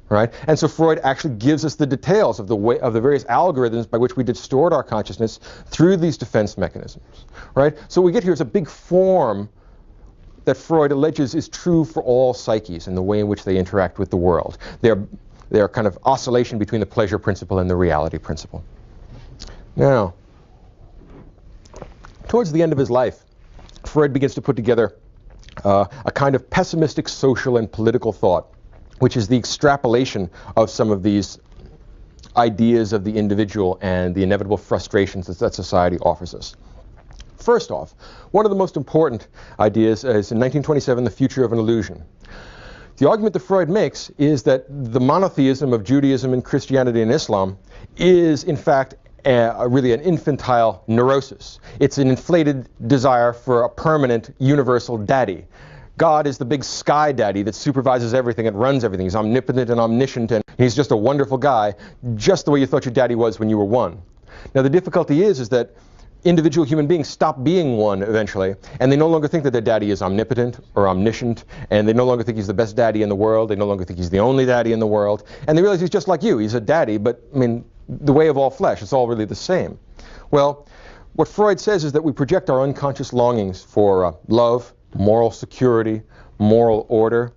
right? And so Freud actually gives us the details of the various algorithms by which we distort our consciousness through these defense mechanisms, right? So what we get here is a big form that Freud alleges is true for all psyches in the way in which they interact with the world. They're kind of oscillation between the pleasure principle and the reality principle. Now, towards the end of his life, Freud begins to put together a kind of pessimistic social and political thought, which is the extrapolation of some of these ideas of the individual and the inevitable frustrations that society offers us. First off, one of the most important ideas is in 1927, The Future of an Illusion. The argument that Freud makes is that the monotheism of Judaism and Christianity and Islam is, in fact, really an infantile neurosis. It's an inflated desire for a permanent, universal daddy. God is the big sky daddy that supervises everything and runs everything. He's omnipotent and omniscient, and he's just a wonderful guy, just the way you thought your daddy was when you were one. Now, the difficulty is that individual human beings stop being one eventually, and they no longer think that their daddy is omnipotent or omniscient, and they no longer think he's the best daddy in the world. They no longer think he's the only daddy in the world, and they realize he's just like you. He's a daddy, but I mean, the way of all flesh. It's all really the same. Well, what Freud says is that we project our unconscious longings for love, moral security, moral order.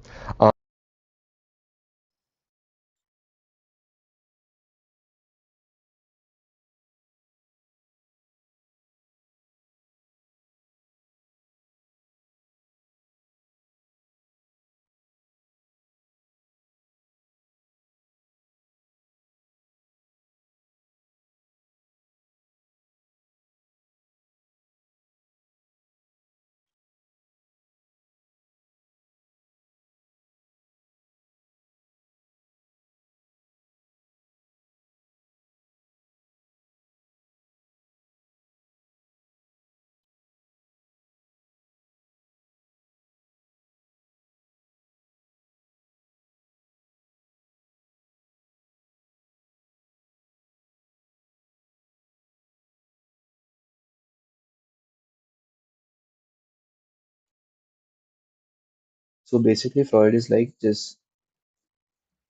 So basically, Freud is like this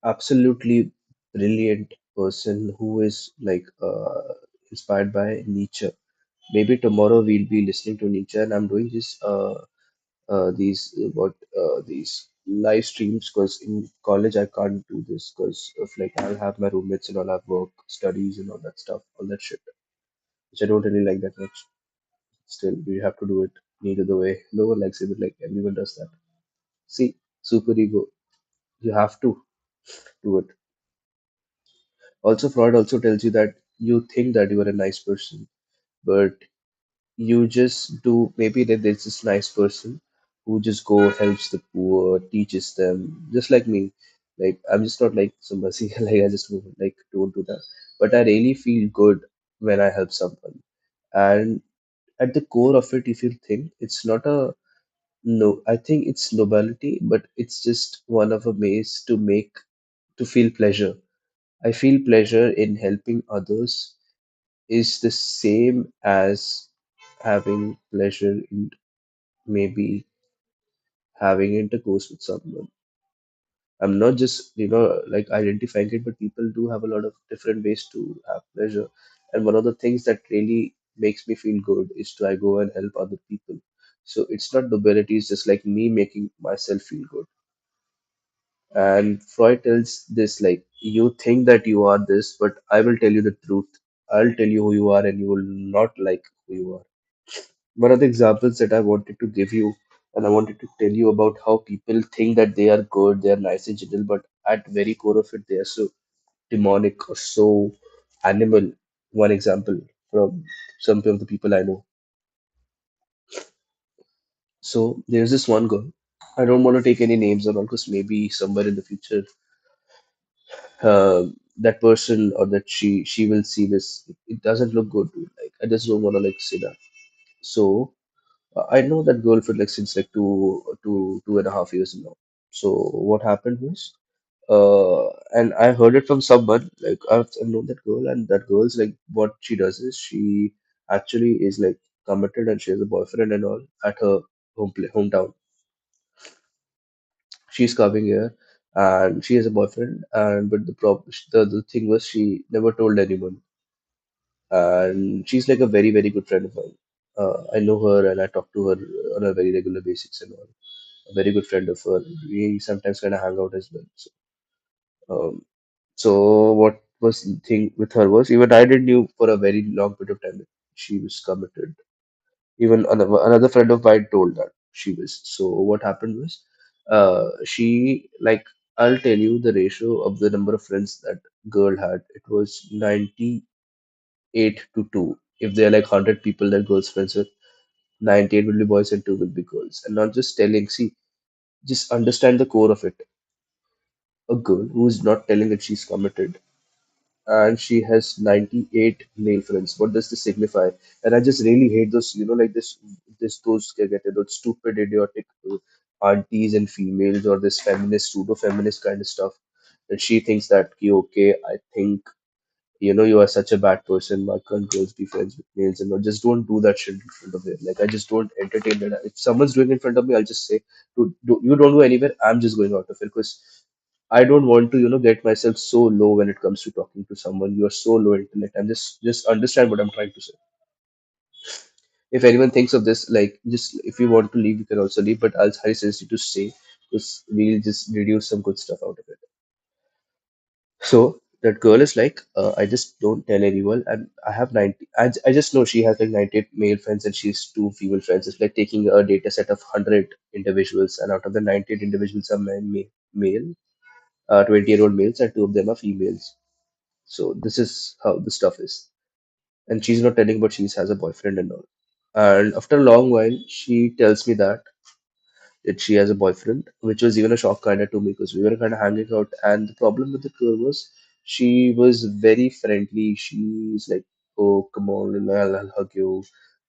absolutely brilliant person who is like inspired by Nietzsche. Maybe tomorrow we'll be listening to Nietzsche, and I'm doing this these what these live streams because in college I can't do this because of like I'll have my roommates and all have work, studies, and all that stuff, all that shit, which I don't really like that much. Still, we have to do it neither the way. No one likes it, but like everyone does that. See, super ego. You have to do it. Also, Freud also tells you that you think that you are a nice person, but you just do maybe that there's this nice person who just go helps the poor, teaches them, just like me. Like I'm just not like somebody like I just like don't do that. But I really feel good when I help someone. And at the core of it, if you think it's not a no, I think it's nobility, but it's just one of a ways to make to feel pleasure. I feel pleasure in helping others is the same as having pleasure in maybe having intercourse with someone. I'm not just, like identifying it, but people do have a lot of different ways to have pleasure. And one of the things that really makes me feel good is to I go and help other people. So it's not nobility, it's just like me making myself feel good. And Freud tells this like, you think that you are this, but I will tell you the truth. I'll tell you who you are, and you will not like who you are. One of the examples that I wanted to give you, and I wanted to tell you about how people think that they are good, they are nice and gentle, but at very core of it, they are so demonic or so animal. One example from some of the people I know. So there's this one girl. I don't want to take any names or all because maybe somewhere in the future, that person or that she will see this. It doesn't look good. Like I just don't want to like say that. So I know that girl for like since like 2.5 years now. So what happened was, and I heard it from someone. Like I've known that girl, and that girl's like what she does is she actually is like committed, and she has a boyfriend and all at her hometown. She's coming here, and she has a boyfriend, and but the thing was she never told anyone, and she's like a very very good friend of mine. I know her, and I talk to her on a very regular basis and all. A very good friend of her. We sometimes kind of hang out as well. Um, so what was the thing with her was even I didn't knew for a very long period of time that she was committed. Even another friend of mine told that she was. So what happened was, she like I'll tell you the ratio of the number of friends that girl had. It was 98 to 2. If there are like 100 people that girls friends with, 98 will be boys and 2 will be girls. And not just telling. See, just understand the core of it. A girl who is not telling that she's committed and she has 98 male friends. What does this signify? And I just really hate those, like those get those stupid, idiotic aunties and females or this feminist, pseudo feminist kind of stuff. That she thinks that, okay, I think, you are such a bad person. Why can't girls be friends with males? And not just don't do that shit in front of her. Like, I just don't entertain that. If someone's doing it in front of me, I'll just say, you don't go anywhere. I'm just going out of it because I don't want to, get myself so low when it comes to talking to someone. You are so low intellect. And just understand what I'm trying to say. If anyone thinks of this, like, just if you want to leave, you can also leave. But I'll highly suggest you to stay because we'll just reduce some good stuff out of it. So that girl is like, I just don't tell anyone, and I have 90. I just know she has like 98 male friends and she's two female friends. It's like taking a data set of 100 individuals, and out of the 98 individuals are male, 20-year-old males, and two of them are females. So this is how the stuff is. And she's not telling, but she has a boyfriend and all. And after a long while, she tells me that she has a boyfriend, which was even a shock kind of to me because we were kind of hanging out. And the problem with the girl was she was very friendly. She's like, "Oh, come on, and I'll hug you.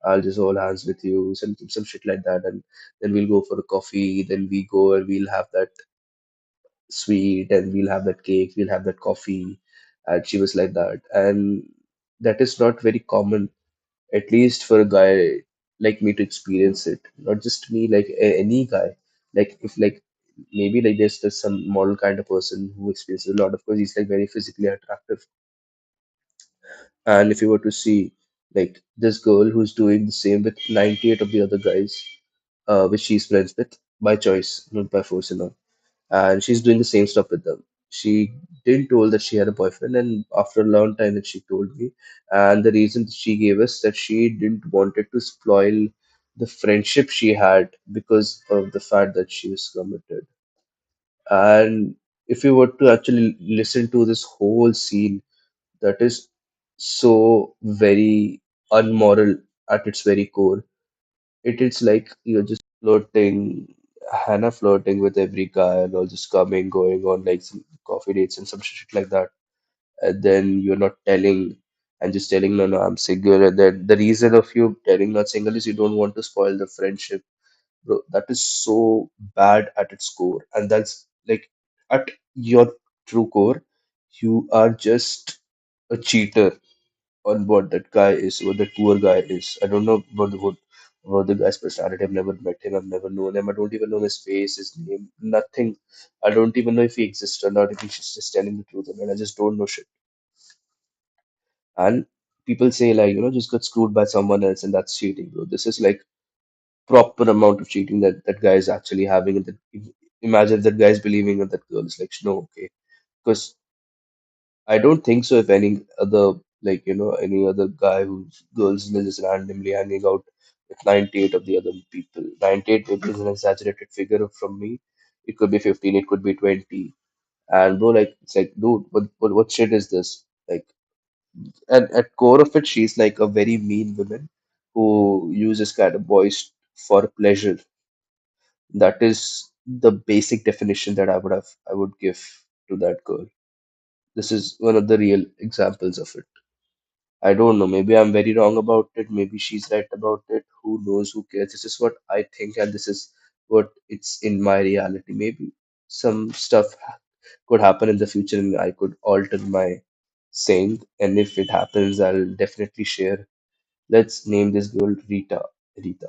I'll just hold hands with you," some shit like that. And then we'll go for a coffee. Then we go and we'll have that sweet, and we'll have that cake. We'll have that coffee. And she was like that, and that is not very common, at least for a guy like me to experience it. Not just me, like any guy. Like if like maybe like there's some model kind of person who experiences a lot. Of course, he's like very physically attractive. And if you were to see like this girl who's doing the same with 98 of the other guys, which she's friends with by choice, not by force and all, and she's doing the same stuff with them. She didn't told that she had a boyfriend, and after a long time that she told me, and the reason she gave us that she didn't wanted to spoil the friendship she had because of the fact that she was committed. And if you were to actually listen to this whole scene, that is so very unmoral at its very core. It is like you're just flirting, Hannah flirting with every guy and all, just coming, going on like some coffee dates and some shit like that. And then you're not telling and just telling, no, no, I'm single. And then the reason of you telling not single is you don't want to spoil the friendship. Bro, that is so bad at its core. And that's like at your true core, you are just a cheater on what that guy is, what that poor guy is. I don't know about the guy's personality. I've never met him. I've never known him. I don't even know his face, his name, nothing. I don't even know if he exists or not. If he's just telling the truth, and I just don't know shit. And people say like, just got screwed by someone else, and that's cheating, bro. This is like proper amount of cheating that guy is actually having, and that imagine that guy is believing in that girl is like, no, okay, because I don't think so. If any other, like, any other guy whose girls is just randomly hanging out with 98 of the other people. 98 maybe is an exaggerated figure from me. It could be 15, it could be 20. And bro, like, it's like, dude, what shit is this? Like, and at core of it, she's like a very mean woman who uses kind of boys for pleasure. That is the basic definition that I would give to that girl. This is one of the real examples of it. I don't know. Maybe I'm very wrong about it. Maybe she's right about it. Who knows? Who cares? This is what I think, and this is what it's in my reality. Maybe some stuff could happen in the future, and I could alter my saying. And if it happens, I'll definitely share. Let's name this girl Rita. Rita.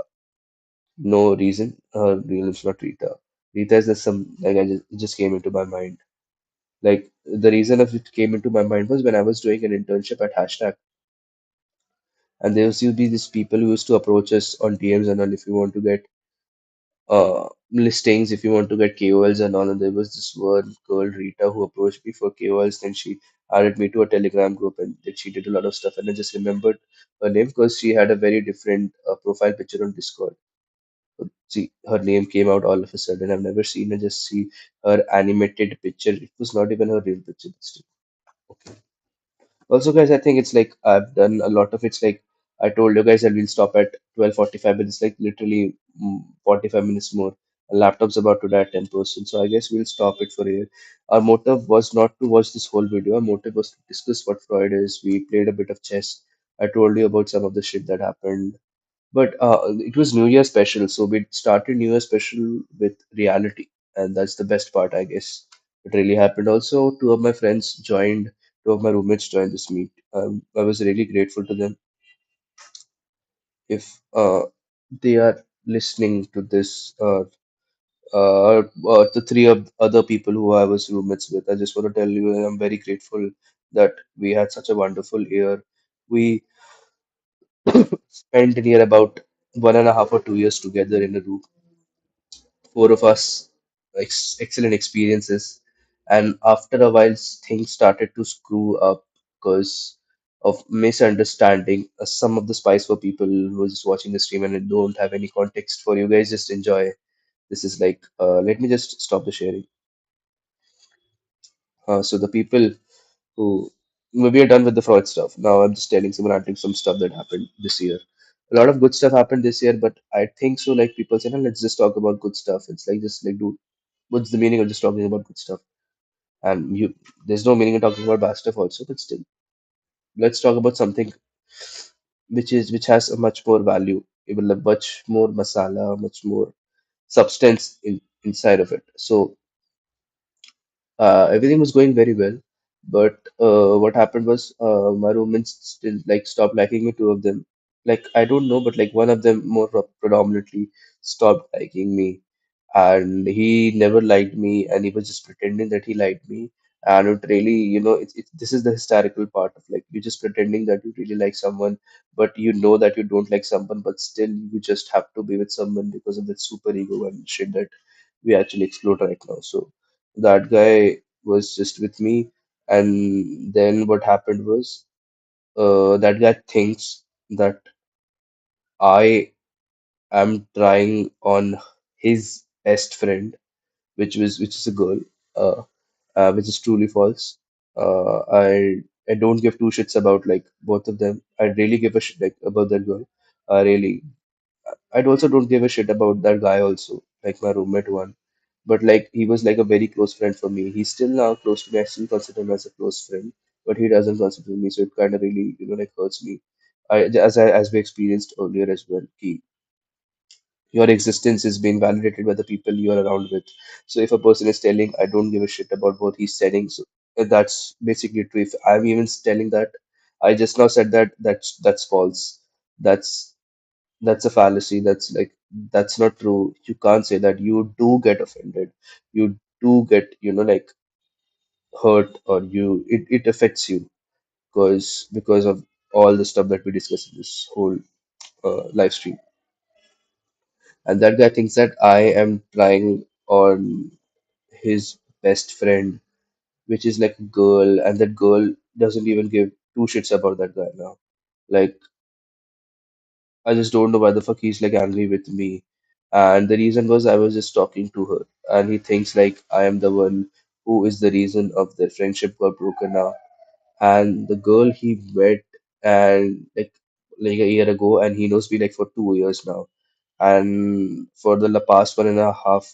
No reason. Her real name's not Rita. Rita is just some like it just came into my mind. Like the reason of it came into my mind was when I was doing an internship at Hashtag. And there used to be these people who used to approach us on DMs and all if you want to get listings, if you want to get KOLs and all. And there was this one girl, Rita, who approached me for KOLs. Then she added me to a Telegram group and then she did a lot of stuff. And I just remembered her name because she had a very different profile picture on Discord. See, her name came out all of a sudden. I've never seen her just see her animated picture. It was not even her real picture. But still. Okay. Also, guys, I think it's like I've done a lot of it's like I told you guys that we'll stop at 12:45, but it's like literally 45 minutes more. A laptop's about to die at 10%, so I guess we'll stop it for here. Our motive was not to watch this whole video. Our motive was to discuss what Freud is. We played a bit of chess. I told you about some of the shit that happened. But it was New Year special, so we started New Year special with reality, and that's the best part, I guess. It really happened. Also, two of my friends joined, two of my roommates joined this meet. I was really grateful to them. If they are listening to this, The three of other people who I was roommates with. I just want to tell you, I'm very grateful that we had such a wonderful year. We spent near about 1.5 or 2 years together in a room, four of us, excellent experiences. And after a while, things started to screw up because of misunderstanding. Some of the spice for people who are just watching the stream and I don't have any context for you guys, just enjoy. This is like, let me just stop the sharing. So the people who we are done with the fraud stuff. Now I'm just telling some ranting some stuff that happened this year. A lot of good stuff happened this year, but I think so. Like people say, no, let's just talk about good stuff. It's like just like, dude, what's the meaning of just talking about good stuff? And you, there's no meaning in talking about bad stuff also. But still, let's talk about something which has a much more value, even a much more masala, much more substance inside of it. So everything was going very well, but what happened was my roommates still like stopped liking me. Two of them, like I don't know, but like one of them more predominantly stopped liking me, and he never liked me, and he was just pretending that he liked me. And it really, this is the hysterical part of like you just pretending that you really like someone, but you know that you don't like someone, but still you just have to be with someone because of that super ego and shit that we actually explode right now. So that guy was just with me, and then what happened was that guy thinks that I am trying on his best friend, which is a girl, uh, which is truly false. I don't give two shits about like both of them. I really give a shit like about that girl. Really, I also don't give a shit about that guy also, like my roommate one. But like he was like a very close friend for me. He's still now close to me. I still consider him as a close friend, but he doesn't consider me. So it kind of really, like hurts me. As we experienced earlier as well. Your existence is being validated by the people you are around with. So if a person is telling, I don't give a shit about what he's saying, so that's basically true. If I'm even telling that, I just now said that that's false. That's that's a fallacy. That's not true. You can't say that. You do get offended. You do get, like hurt, or it affects you because of all the stuff that we discussed in this whole live stream. And that guy thinks that I am trying on his best friend, which is like a girl, and that girl doesn't even give two shits about that guy now. Like, I just don't know why the fuck he's like angry with me. And the reason was I was just talking to her, and he thinks like I am the one who is the reason of their friendship got broken now. And the girl he met and like a year ago, and he knows me like for 2 years now. And for the past 1.5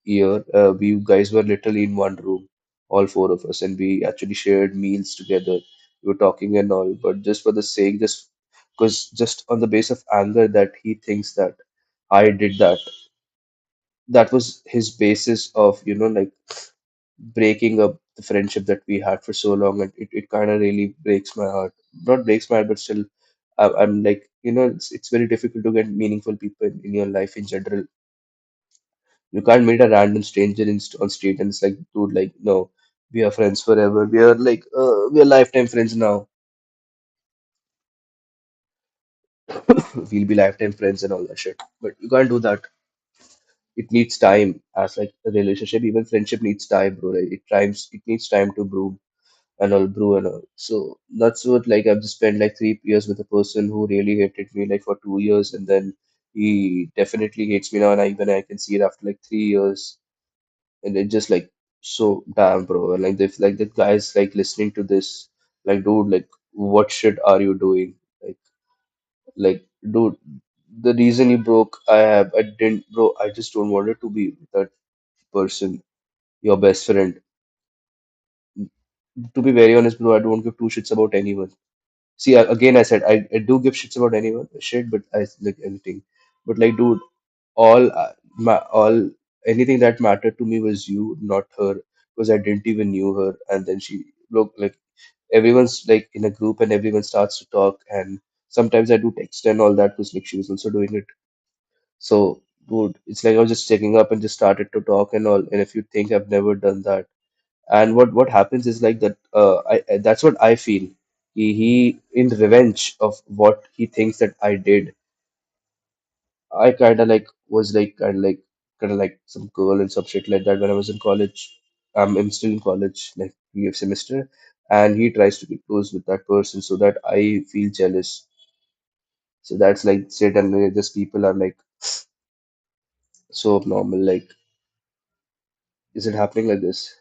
year, we guys were literally in one room, all four of us, and we actually shared meals together. We were talking and all, but just for the sake, just because just on the base of anger that he thinks that I did that, that was his basis of, like breaking up the friendship that we had for so long, and it kind of really breaks my heart. Not breaks my heart, but still, I'm like, it's very difficult to get meaningful people in your life in general. You can't meet a random stranger on street and it's like, dude, like, no, we are friends forever. We are like, we are lifetime friends now. We'll be lifetime friends and all that shit. But you can't do that. It needs time. As like a relationship, even friendship needs time, bro. Like it needs time to brew and all. So that's what like I've just spent like 3 years with a person who really hated me like for 2 years, and then he definitely hates me now, and even I can see it after like 3 years. And it just like, so damn, bro. And like if like the guys like listening to this, like, dude, like what shit are you doing? Like like dude, the reason you broke, I didn't, bro. I just don't want it to be that person, your best friend. To be very honest, bro, I don't give two shits about anyone. See, again, I said I do give shits about anyone, shit, but I like anything. But like, dude, all anything that mattered to me was you, not her, because I didn't even knew her. And then she look like everyone's like in a group, and everyone starts to talk, and sometimes I do text and all that because like she was also doing it. So dude, it's like I was just checking up and just started to talk and all. And if you think I've never done that, and what happens is like that. That's what I feel. He in revenge of what he thinks that I did. I kind of like was like kind of like some girl and some shit like that when I was in college. I'm still in college, like year semester, and he tries to get close with that person so that I feel jealous. So that's like shit, and just people are like so abnormal. Like, is it happening like this?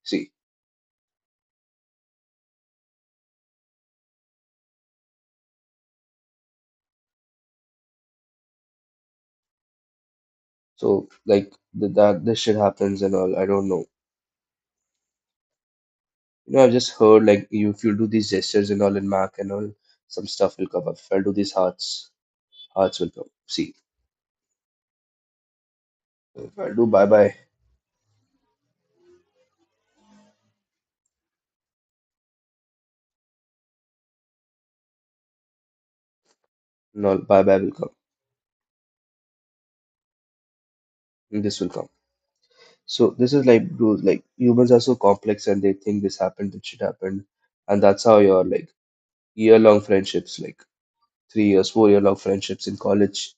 See. So like that this shit happens and all. I don't know. I've just heard like you if you do these gestures and all in Mac and all, some stuff will come up. If I do these hearts will come. See, if I do bye bye, no bye bye will come. And this will come. So this is like dude, like humans are so complex and they think this happened, that shit happened, and that's how your like year-long friendships, like 3 years, 4 year long friendships in college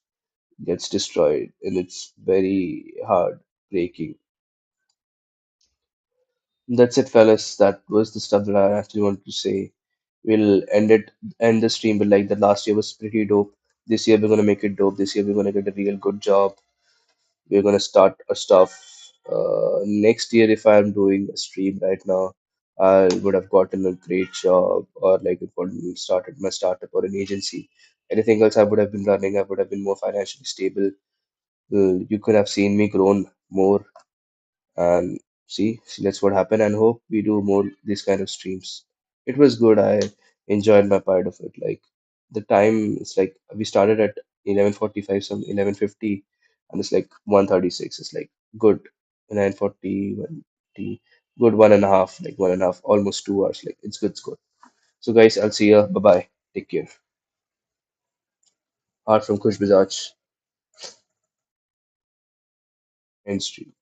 gets destroyed, and it's very hard breaking. That's it, fellas. That was the stuff that I actually wanted to say. We'll end the stream, but like the last year was pretty dope. This year we're gonna make it dope. This year we're gonna get a real good job. We're gonna start our stuff. Next year, if I'm doing a stream right now, I would have gotten a great job or like it would started my startup or an agency. Anything else I would have been running, I would have been more financially stable. You could have seen me grown more and see that's what happened, and hope we do more these kind of streams. It was good. I enjoyed my part of it. Like the time, it's like we started at 11:45, some 11:50, and it's like 1:36. It's like good 9:40, 1:50, good 1.5, like 1.5, almost 2 hours. Like it's good, it's good. So guys, I'll see you. Bye bye. Take care. Heart from Kush Bizaj. End stream.